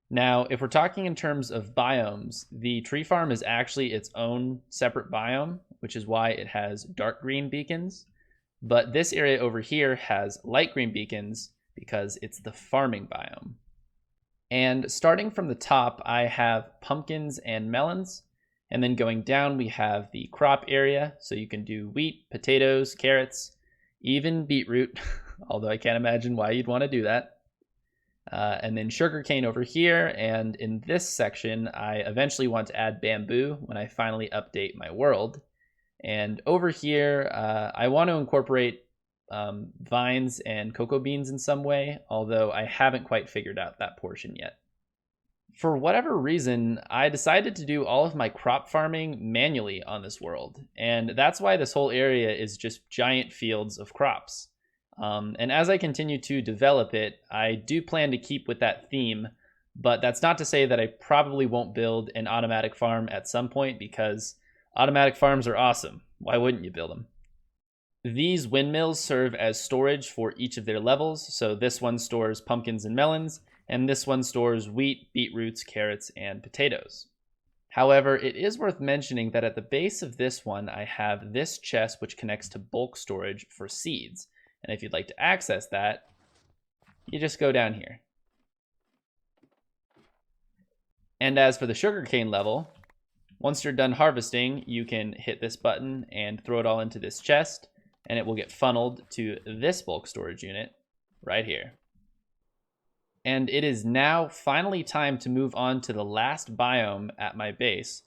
Now, if we're talking in terms of biomes, the tree farm is actually its own separate biome, which is why it has dark green beacons. But this area over here has light green beacons because it's the farming biome. And starting from the top, I have pumpkins and melons. And then going down, we have the crop area. So you can do wheat, potatoes, carrots, even beetroot, although I can't imagine why you'd want to do that. And then sugarcane over here, and in this section, I eventually want to add bamboo when I finally update my world. And over here, I want to incorporate vines and cocoa beans in some way, although I haven't quite figured out that portion yet. For whatever reason, I decided to do all of my crop farming manually on this world, and that's why this whole area is just giant fields of crops. And as I continue to develop it, I do plan to keep with that theme, but that's not to say that I probably won't build an automatic farm at some point, because automatic farms are awesome. Why wouldn't you build them? These windmills serve as storage for each of their levels, so this one stores pumpkins and melons, and this one stores wheat, beetroots, carrots, and potatoes. However, it is worth mentioning that at the base of this one, I have this chest which connects to bulk storage for seeds. And if you'd like to access that, you just go down here. And as for the sugarcane level, once you're done harvesting, you can hit this button and throw it all into this chest, and it will get funneled to this bulk storage unit right here. And it is now finally time to move on to the last biome at my base,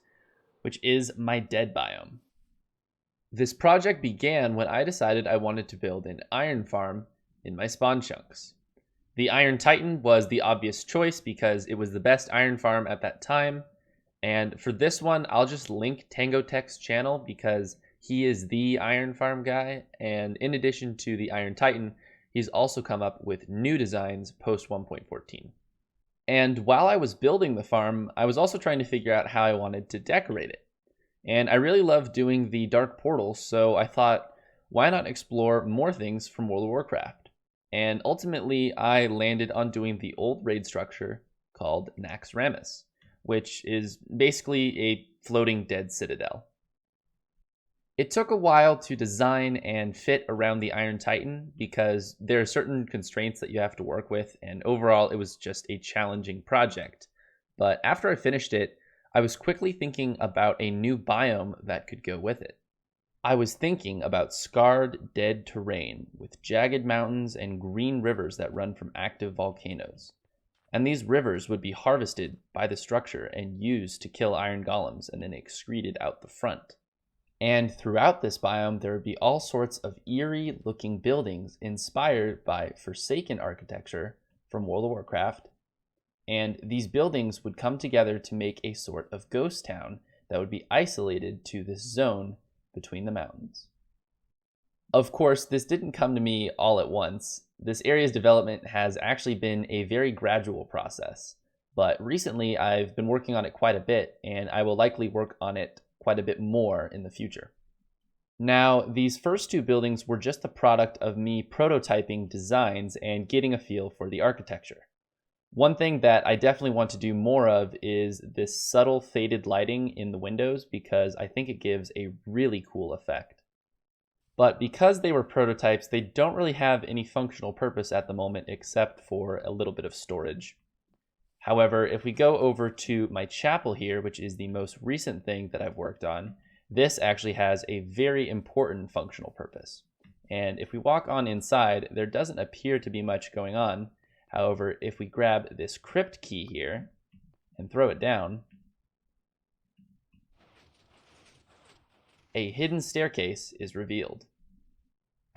which is my dead biome. This project began when I decided I wanted to build an iron farm in my spawn chunks. The Iron Titan was the obvious choice because it was the best iron farm at that time. And for this one, I'll just link Tango Tech's channel because he is the iron farm guy. And in addition to the Iron Titan, he's also come up with new designs post 1.14. And while I was building the farm, I was also trying to figure out how I wanted to decorate it. And I really love doing the dark portals, so I thought, why not explore more things from World of Warcraft? And ultimately, I landed on doing the old raid structure called Nax Ramus, which is basically a floating dead citadel. It took a while to design and fit around the Iron Titan because there are certain constraints that you have to work with, and overall it was just a challenging project. But after I finished it, I was quickly thinking about a new biome that could go with it. I was thinking about scarred, dead terrain with jagged mountains and green rivers that run from active volcanoes. And these rivers would be harvested by the structure and used to kill iron golems and then excreted out the front. And throughout this biome, there would be all sorts of eerie looking buildings inspired by Forsaken architecture from World of Warcraft. And these buildings would come together to make a sort of ghost town that would be isolated to this zone between the mountains. Of course, this didn't come to me all at once. This area's development has actually been a very gradual process, but recently I've been working on it quite a bit, and I will likely work on it quite a bit more in the future. Now, these first 2 buildings were just the product of me prototyping designs and getting a feel for the architecture. One thing that I definitely want to do more of is this subtle faded lighting in the windows because I think it gives a really cool effect. But because they were prototypes, they don't really have any functional purpose at the moment except for a little bit of storage. However, if we go over to my chapel here, which is the most recent thing that I've worked on, this actually has a very important functional purpose. And if we walk on inside, there doesn't appear to be much going on. However, if we grab this crypt key here and throw it down, a hidden staircase is revealed.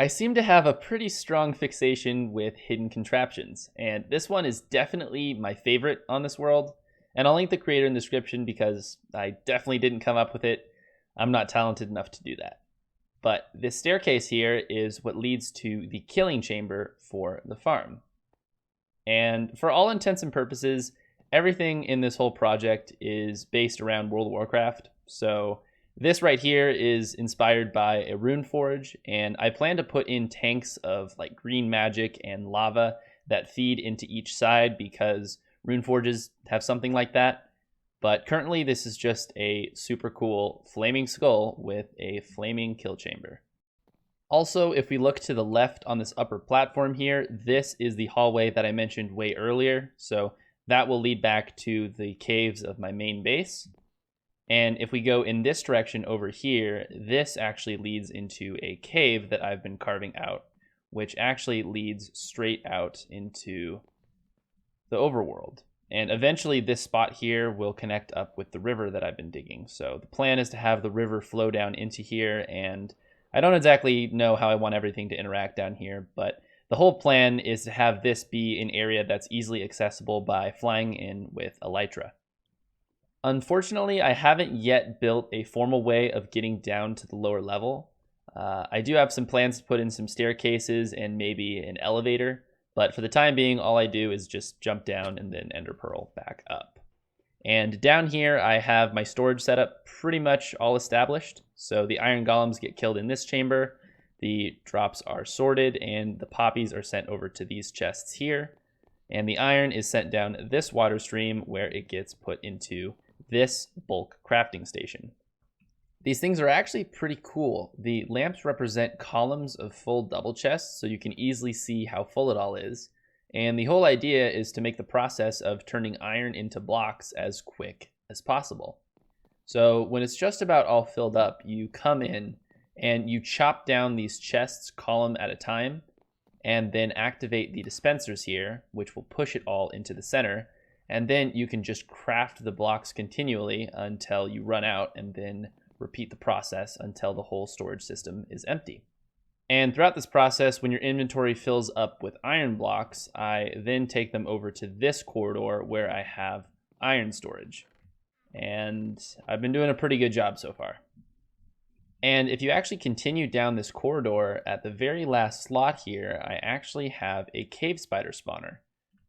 I seem to have a pretty strong fixation with hidden contraptions, and this one is definitely my favorite on this world, and I'll link the creator in the description because I definitely didn't come up with it. I'm not talented enough to do that. But this staircase here is what leads to the killing chamber for the farm. And for all intents and purposes, everything in this whole project is based around World of Warcraft. So this right here is inspired by a rune forge, and I plan to put in tanks of like green magic and lava that feed into each side because rune forges have something like that. But currently this is just a super cool flaming skull with a flaming kill chamber. Also, if we look to the left on this upper platform here, this is the hallway that I mentioned way earlier. So that will lead back to the caves of my main base. And if we go in this direction over here, this actually leads into a cave that I've been carving out, which actually leads straight out into the overworld. And eventually this spot here will connect up with the river that I've been digging. So the plan is to have the river flow down into here, and I don't exactly know how I want everything to interact down here, but the whole plan is to have this be an area that's easily accessible by flying in with elytra. Unfortunately, I haven't yet built a formal way of getting down to the lower level. I do have some plans to put in some staircases and maybe an elevator, but for the time being, all I do is just jump down and then ender pearl back up. And down here, I have my storage setup pretty much all established. So the iron golems get killed in this chamber, the drops are sorted, and the poppies are sent over to these chests here. And the iron is sent down this water stream where it gets put into this bulk crafting station. These things are actually pretty cool. The lamps represent columns of full double chests, so you can easily see how full it all is. And the whole idea is to make the process of turning iron into blocks as quick as possible. So when it's just about all filled up, you come in and you chop down these chests column at a time, and then activate the dispensers here, which will push it all into the center. And then you can just craft the blocks continually until you run out, and then repeat the process until the whole storage system is empty. And throughout this process, when your inventory fills up with iron blocks, I then take them over to this corridor where I have iron storage. And I've been doing a pretty good job so far. And if you actually continue down this corridor, at the very last slot here, I actually have a cave spider spawner.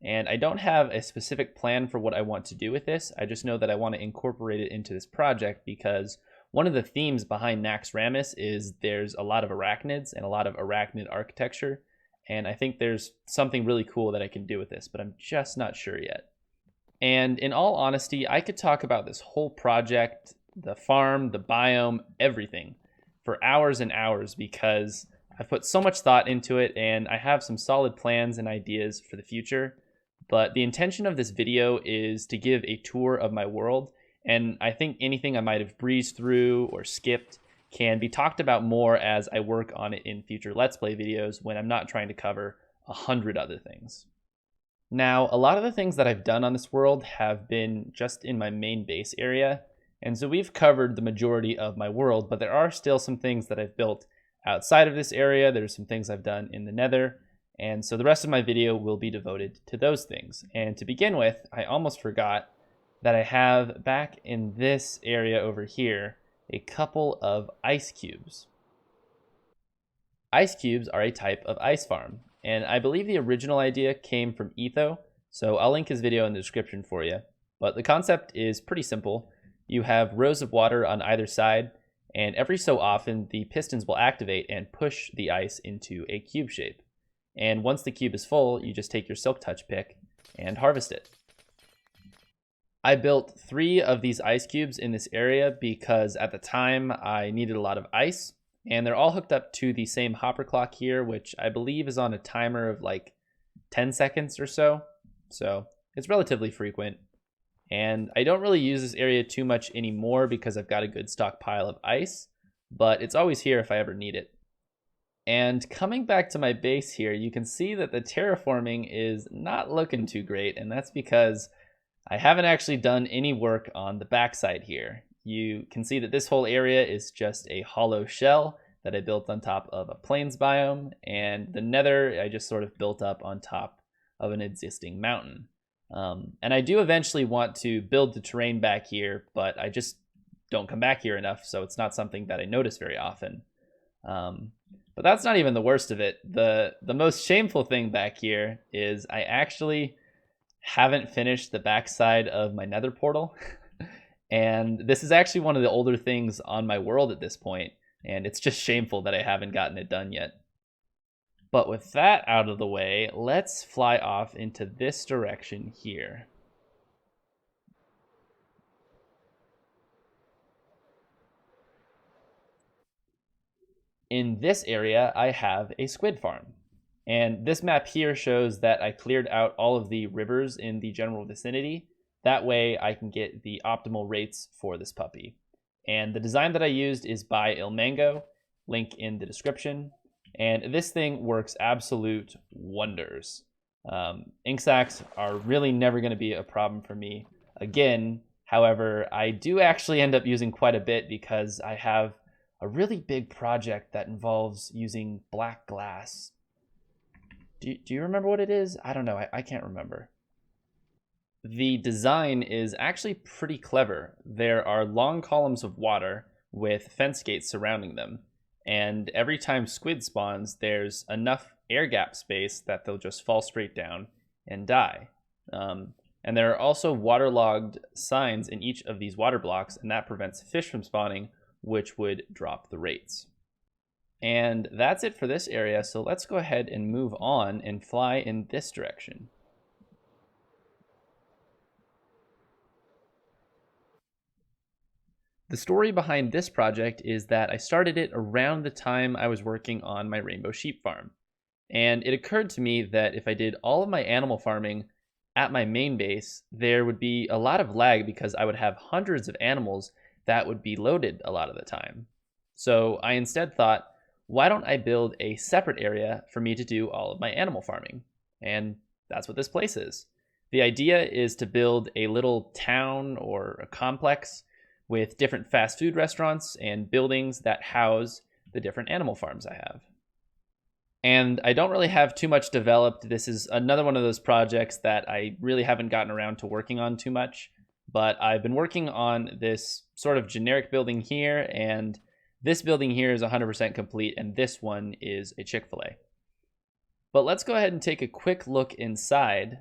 And I don't have a specific plan for what I want to do with this. I just know that I want to incorporate it into this project because one of the themes behind Nax Ramis is there's a lot of arachnids and a lot of arachnid architecture. And I think there's something really cool that I can do with this, but I'm just not sure yet. And in all honesty, I could talk about this whole project, the farm, the biome, everything for hours and hours because I've put so much thought into it and I have some solid plans and ideas for the future. But the intention of this video is to give a tour of my world, and I think anything I might have breezed through or skipped can be talked about more as I work on it in future Let's Play videos when I'm not trying to cover 100 other things. Now, a lot of the things that I've done on this world have been just in my main base area, and so we've covered the majority of my world, but there are still some things that I've built outside of this area. There's some things I've done in the Nether, and so the rest of my video will be devoted to those things. And to begin with, I almost forgot that I have back in this area over here a couple of ice cubes. Ice cubes are a type of ice farm, and I believe the original idea came from Etho, so I'll link his video in the description for you. But the concept is pretty simple. You have rows of water on either side, and every so often the pistons will activate and push the ice into a cube shape. And once the cube is full, you just take your silk touch pick and harvest it. I built 3 of these ice cubes in this area because at the time I needed a lot of ice, and they're all hooked up to the same hopper clock here, which I believe is on a timer of like 10 seconds or so. So it's relatively frequent. And I don't really use this area too much anymore because I've got a good stockpile of ice, but it's always here if I ever need it. And coming back to my base here, you can see that the terraforming is not looking too great, and that's because I haven't actually done any work on the backside here. You can see that this whole area is just a hollow shell that I built on top of a plains biome, and the nether I just sort of built up on top of an existing mountain. And I do eventually want to build the terrain back here, but I just don't come back here enough, so it's not something that I notice very often. But that's not even the worst of it. The most shameful thing back here is I actually haven't finished the backside of my nether portal. And this is actually one of the older things on my world at this point, and it's just shameful that I haven't gotten it done yet. But with that out of the way, let's fly off into this direction here. In this area, I have a squid farm. And this map here shows that I cleared out all of the rivers in the general vicinity. That way I can get the optimal rates for this puppy. And the design that I used is by Ilmango, link in the description. And this thing works absolute wonders. Ink sacs are really never going to be a problem for me again. However, I do actually end up using quite a bit because I have a really big project that involves using black glass. Do you remember what it is? I don't know. I can't remember. The design is actually pretty clever. There are long columns of water with fence gates surrounding them. And every time squid spawns, there's enough air gap space that they'll just fall straight down and die. And there are also waterlogged signs in each of these water blocks, and that prevents fish from spawning, which would drop the rates. And that's it for this area, so let's go ahead and move on and fly in this direction. The story behind this project is that I started it around the time I was working on my rainbow sheep farm. And it occurred to me that if I did all of my animal farming at my main base, there would be a lot of lag because I would have hundreds of animals that would be loaded a lot of the time. So I instead thought, why don't I build a separate area for me to do all of my animal farming? And that's what this place is. The idea is to build a little town or a complex with different fast food restaurants and buildings that house the different animal farms I have. And I don't really have too much developed. This is another one of those projects that I really haven't gotten around to working on too much, but I've been working on this sort of generic building here, and this building here is 100% complete, and this one is a Chick-fil-A. But let's go ahead and take a quick look inside.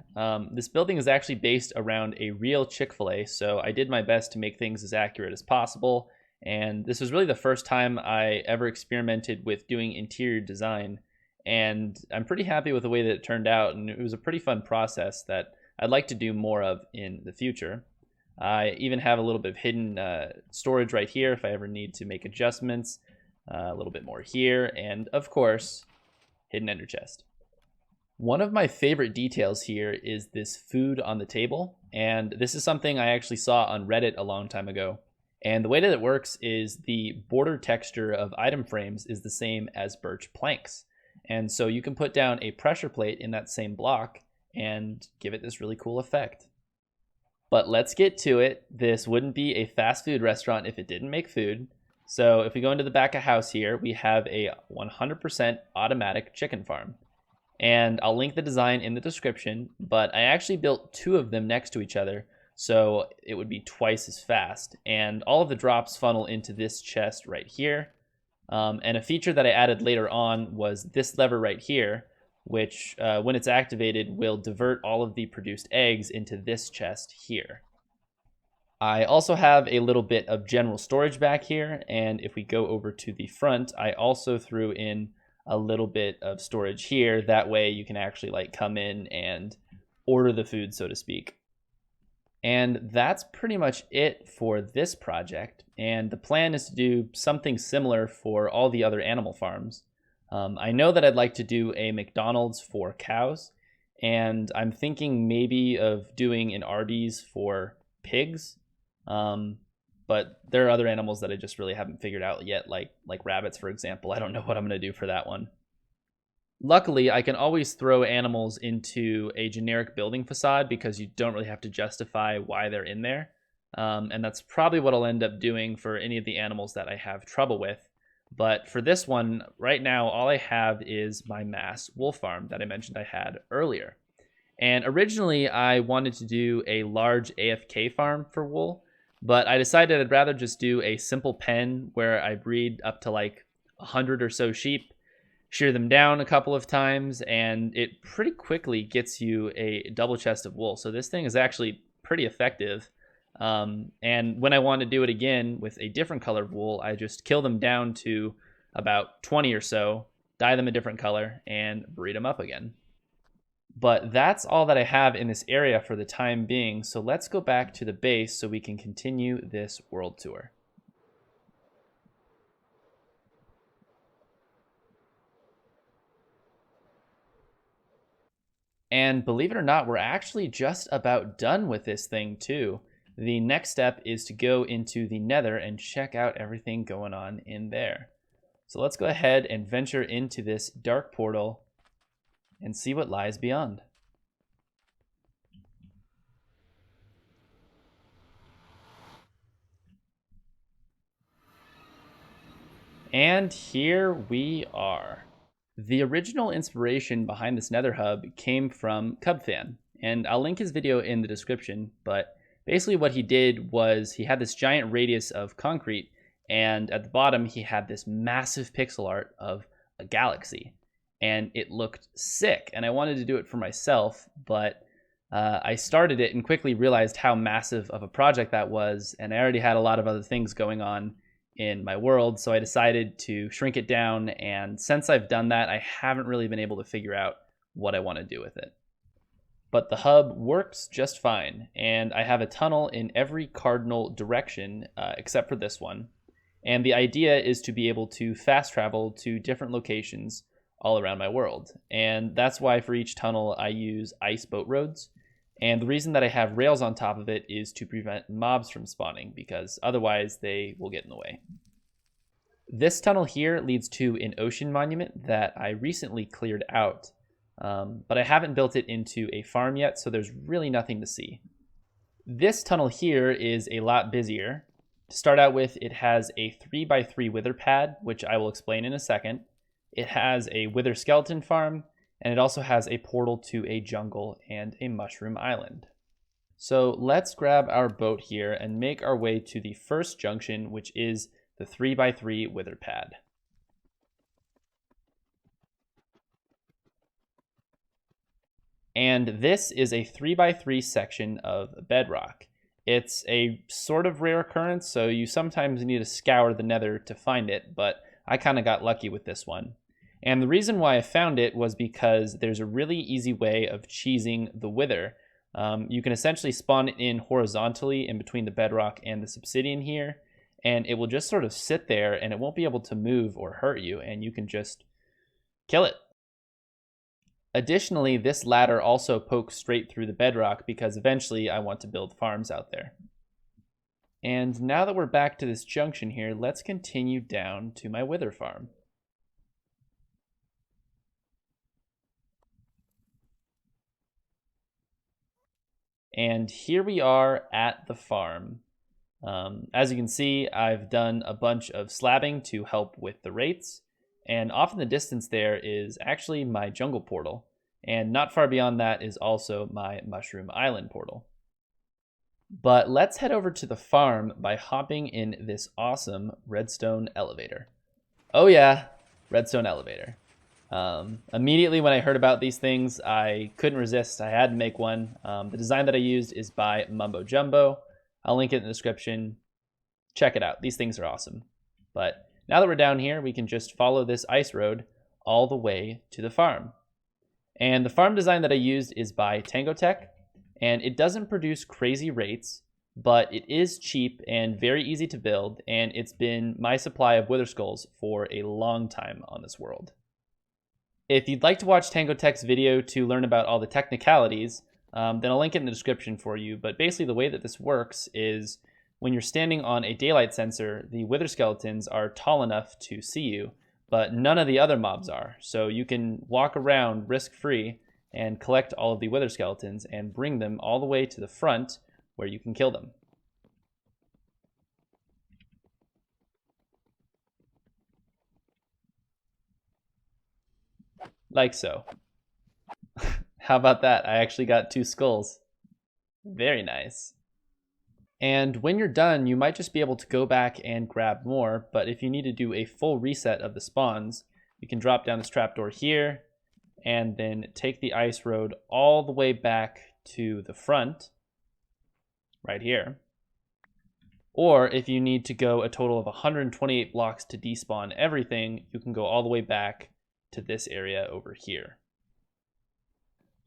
This building is actually based around a real Chick-fil-A, so I did my best to make things as accurate as possible. And this was really the first time I ever experimented with doing interior design. And I'm pretty happy with the way that it turned out, and it was a pretty fun process that I'd like to do more of in the future. I even have a little bit of hidden storage right here if I ever need to make adjustments. A little bit more here, and of course, hidden ender chest. One of my favorite details here is this food on the table, and this is something I actually saw on Reddit a long time ago. And the way that it works is the border texture of item frames is the same as birch planks. And so you can put down a pressure plate in that same block and give it this really cool effect. But let's get to it. This wouldn't be a fast food restaurant if it didn't make food. So if we go into the back of house here, we have a 100% automatic chicken farm. And I'll link the design in the description, but I actually built 2 of them next to each other, so it would be twice as fast. And all of the drops funnel into this chest right here. And a feature that I added later on was this lever right here, which when it's activated will divert all of the produced eggs into this chest here. I also have a little bit of general storage back here, and if we go over to the front, I also threw in a little bit of storage here. That way you can actually like come in and order the food, so to speak. And that's pretty much it for this project. And the plan is to do something similar for all the other animal farms. I know that I'd like to do a McDonald's for cows, and I'm thinking maybe of doing an Arby's for pigs. But there are other animals that I just really haven't figured out yet, like rabbits, for example. I don't know what I'm going to do for that one. Luckily, I can always throw animals into a generic building facade because you don't really have to justify why they're in there. And that's probably what I'll end up doing for any of the animals that I have trouble with. But for this one, right now, all I have is my mass wolf farm that I mentioned I had earlier. And originally, I wanted to do a large AFK farm for wool, but I decided I'd rather just do a simple pen where I breed up to like 100 or so sheep, shear them down a couple of times, and it pretty quickly gets you a double chest of wool. So this thing is actually pretty effective. And when I want to do it again with a different color of wool, I just kill them down to about 20 or so, dye them a different color, and breed them up again. But that's all that I have in this area for the time being. So let's go back to the base so we can continue this world tour. And believe it or not, we're actually just about done with this thing too. The next step is to go into the Nether and check out everything going on in there. So let's go ahead and venture into this dark portal and see what lies beyond. And here we are. The original inspiration behind this Nether hub came from Cubfan, and I'll link his video in the description, but basically what he did was he had this giant radius of concrete, and at the bottom he had this massive pixel art of a galaxy, and it looked sick, and I wanted to do it for myself, but I started it and quickly realized how massive of a project that was, and I already had a lot of other things going on in my world, so I decided to shrink it down, and since I've done that, I haven't really been able to figure out what I want to do with it. But the hub works just fine, and I have a tunnel in every cardinal direction except for this one. And the idea is to be able to fast travel to different locations all around my world. And that's why for each tunnel I use ice boat roads. And the reason that I have rails on top of it is to prevent mobs from spawning, because otherwise they will get in the way. This tunnel here leads to an ocean monument that I recently cleared out, but I haven't built it into a farm yet, so there's really nothing to see. This tunnel here is a lot busier. To start out with, it has a 3x3 wither pad, which I will explain in a second. It has a wither skeleton farm, and it also has a portal to a jungle and a mushroom island. So let's grab our boat here and make our way to the first junction, which is the 3x3 wither pad. And this is a 3x3 section of bedrock. It's a sort of rare occurrence, so you sometimes need to scour the nether to find it, but I kind of got lucky with this one. And the reason why I found it was because there's a really easy way of cheesing the wither. You can essentially spawn it in horizontally in between the bedrock and the obsidian here, and it will just sort of sit there and it won't be able to move or hurt you, and you can just kill it. Additionally, this ladder also pokes straight through the bedrock because eventually I want to build farms out there. And now that we're back to this junction here, let's continue down to my wither farm. And here we are at the farm. As you can see, I've done a bunch of slabbing to help with the rates, and off in the distance there is actually my jungle portal, and not far beyond that is also my mushroom island portal. But let's head over to the farm by hopping in this awesome redstone elevator. Oh yeah, redstone elevator. Immediately when I heard about these things, I couldn't resist. I had to make one. The design that I used is by Mumbo Jumbo. I'll link it in the description. Check it out. These things are awesome. But now that we're down here, we can just follow this ice road all the way to the farm. And the farm design that I used is by Tango Tech, and it doesn't produce crazy rates, but it is cheap and very easy to build, and it's been my supply of Wither Skulls for a long time on this world. If you'd like to watch Tango Tech's video to learn about all the technicalities, then I'll link it in the description for you. But basically the way that this works is when you're standing on a daylight sensor, the Wither Skeletons are tall enough to see you, but none of the other mobs are. So you can walk around risk-free and collect all of the Wither Skeletons and bring them all the way to the front where you can kill them. Like so. How about that? I actually got 2 skulls. Very nice. And when you're done, you might just be able to go back and grab more, but if you need to do a full reset of the spawns, you can drop down this trapdoor here, and then take the ice road all the way back to the front, right here. Or if you need to go a total of 128 blocks to despawn everything, you can go all the way back to this area over here.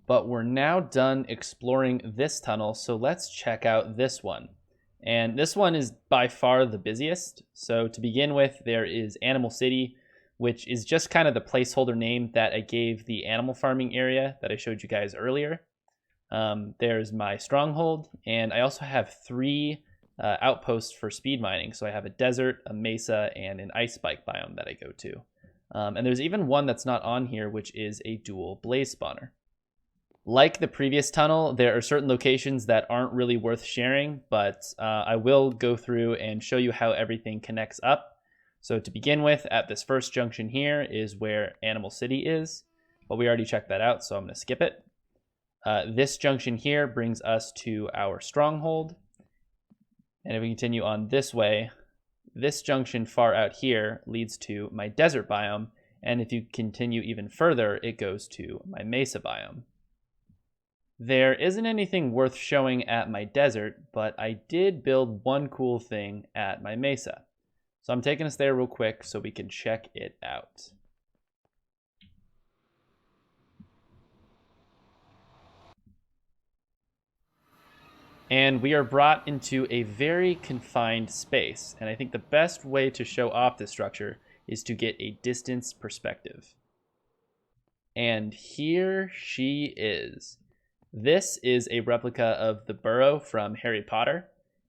But we're now done exploring this tunnel, so let's check out this one. And this one is by far the busiest. So to begin with, there is Animal City, which is just kind of the placeholder name that I gave the animal farming area that I showed you guys earlier. There's my stronghold, and I also have 3 outposts for speed mining. So I have a desert, a mesa, and an ice spike biome that I go to. And there's even one that's not on here, which is a dual blaze spawner. Like the previous tunnel, there are certain locations that aren't really worth sharing, but I will go through and show you how everything connects up. So to begin with, at this first junction here is where Animal City is, but we already checked that out, so I'm going to skip it. This junction here brings us to our stronghold. And if we continue on this way, this junction far out here leads to my desert biome. And if you continue even further, it goes to my mesa biome. There isn't anything worth showing at my desert, but I did build one cool thing at my mesa. So I'm taking us there real quick so we can check it out. And we are brought into a very confined space. And I think the best way to show off this structure is to get a distance perspective. And here she is. This is a replica of the burrow from Harry Potter,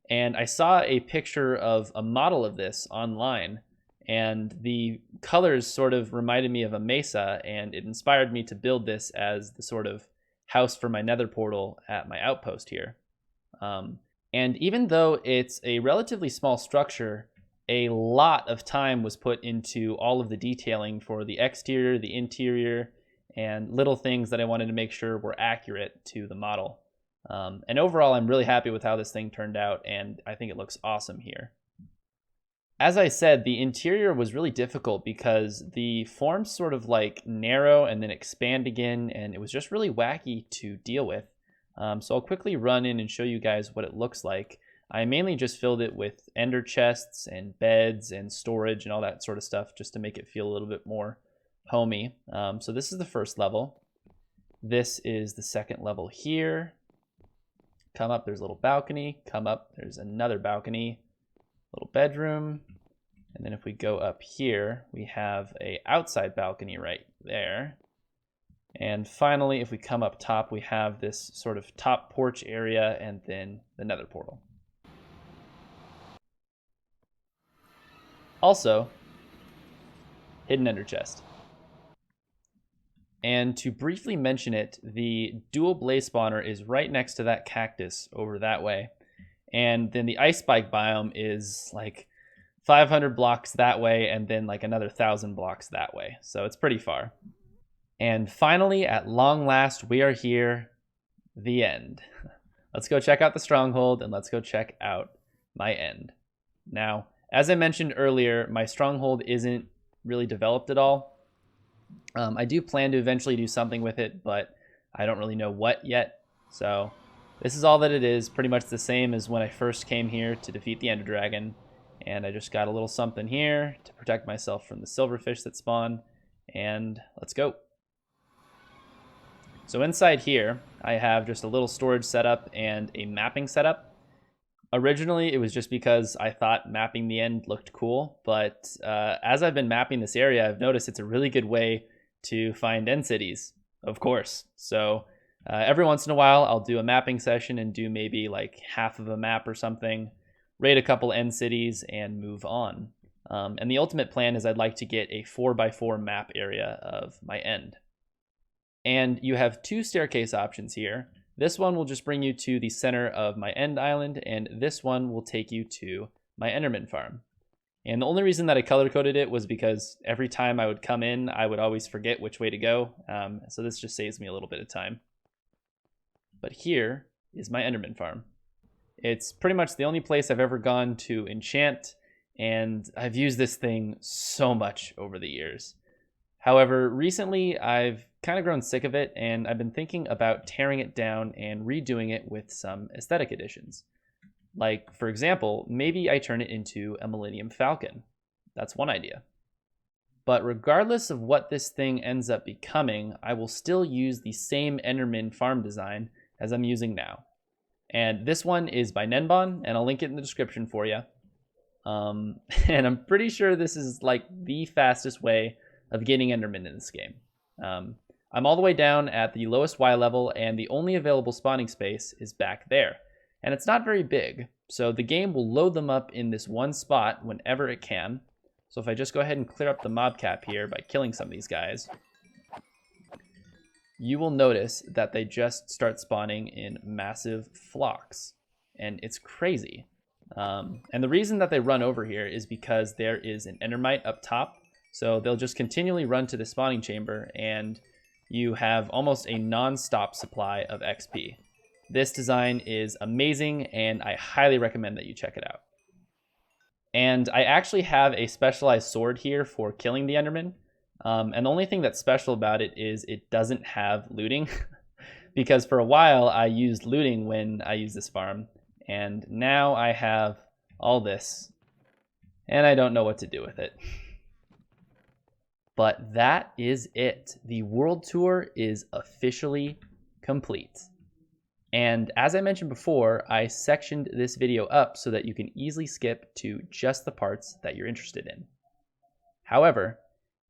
and I saw a picture of a model of this online, and the colors sort of reminded me of a mesa, and it inspired me to build this as the sort of house for my nether portal at my outpost here. And even though it's a relatively small structure, a lot of time was put into all of the detailing for the exterior, the interior, and little things that I wanted to make sure were accurate to the model. And overall, I'm really happy with how this thing turned out, and I think it looks awesome here. As I said, the interior was really difficult because the forms sort of like narrow and then expand again, and it was just really wacky to deal with. So I'll quickly run in and show you guys what it looks like. I mainly just filled it with ender chests and beds and storage and all that sort of stuff just to make it feel a little bit more homey. So this is the first level. This is the second level here. Come up, there's a little balcony. Come up, there's another balcony, little bedroom. And then if we go up here, we have a outside balcony right there. And finally, if we come up top, we have this sort of top porch area and then the nether portal. Also, hidden ender chest. And to briefly mention it, the dual blaze spawner is right next to that cactus over that way. And then the ice spike biome is like 500 blocks that way and then like another 1,000 blocks that way. So it's pretty far. And finally, at long last, we are here, the end. Let's go check out the stronghold and let's go check out my end. Now, as I mentioned earlier, my stronghold isn't really developed at all. I do plan to eventually do something with it, but I don't really know what yet. So this is all that it is, pretty much the same as when I first came here to defeat the Ender Dragon. And I just got a little something here to protect myself from the silverfish that spawn. And let's go. So inside here, I have just a little storage setup and a mapping setup. Originally, it was just because I thought mapping the end looked cool, but as I've been mapping this area, I've noticed it's a really good way to find end cities, of course. So every once in a while, I'll do a mapping session and do maybe like half of a map or something, raid a couple end cities, and move on. And the ultimate plan is I'd like to get a 4x4 map area of my end. And you have two staircase options here. This one will just bring you to the center of my end island, and this one will take you to my Enderman farm. And the only reason that I color-coded it was because every time I would come in, I would always forget which way to go. So this just saves me a little bit of time. But here is my Enderman farm. It's pretty much the only place I've ever gone to enchant, and I've used this thing so much over the years. However, recently I've kind of grown sick of it, and I've been thinking about tearing it down and redoing it with some aesthetic additions. Like, for example, maybe I turn it into a Millennium Falcon. That's one idea. But regardless of what this thing ends up becoming, I will still use the same Enderman farm design as I'm using now. And this one is by Nenbon, and I'll link it in the description for you. And I'm pretty sure this is like the fastest way of getting Enderman in this game. I'm all the way down at the lowest Y level, and the only available spawning space is back there. And it's not very big, so the game will load them up in this one spot whenever it can. So if I just go ahead and clear up the mob cap here by killing some of these guys, you will notice that they just start spawning in massive flocks. And it's crazy. And the reason that they run over here is because there is an endermite up top. So they'll just continually run to the spawning chamber, and you have almost a non-stop supply of XP. This design is amazing, and I highly recommend that you check it out. And I actually have a specialized sword here for killing the Enderman. And the only thing that's special about it is it doesn't have looting. Because for a while I used looting when I used this farm, and now I have all this, and I don't know what to do with it. But that is it. The world tour is officially complete. And as I mentioned before, I sectioned this video up so that you can easily skip to just the parts that you're interested in. However,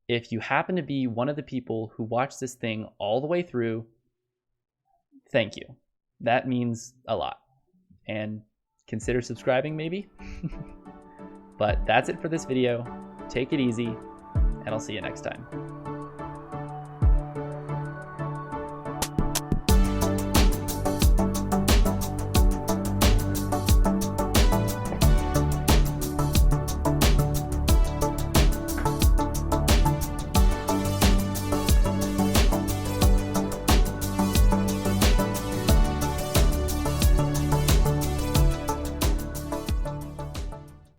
if you happen to be one of the people who watched this thing all the way through, thank you. That means a lot. And consider subscribing maybe. But that's it for this video. Take it easy, and I'll see you next time.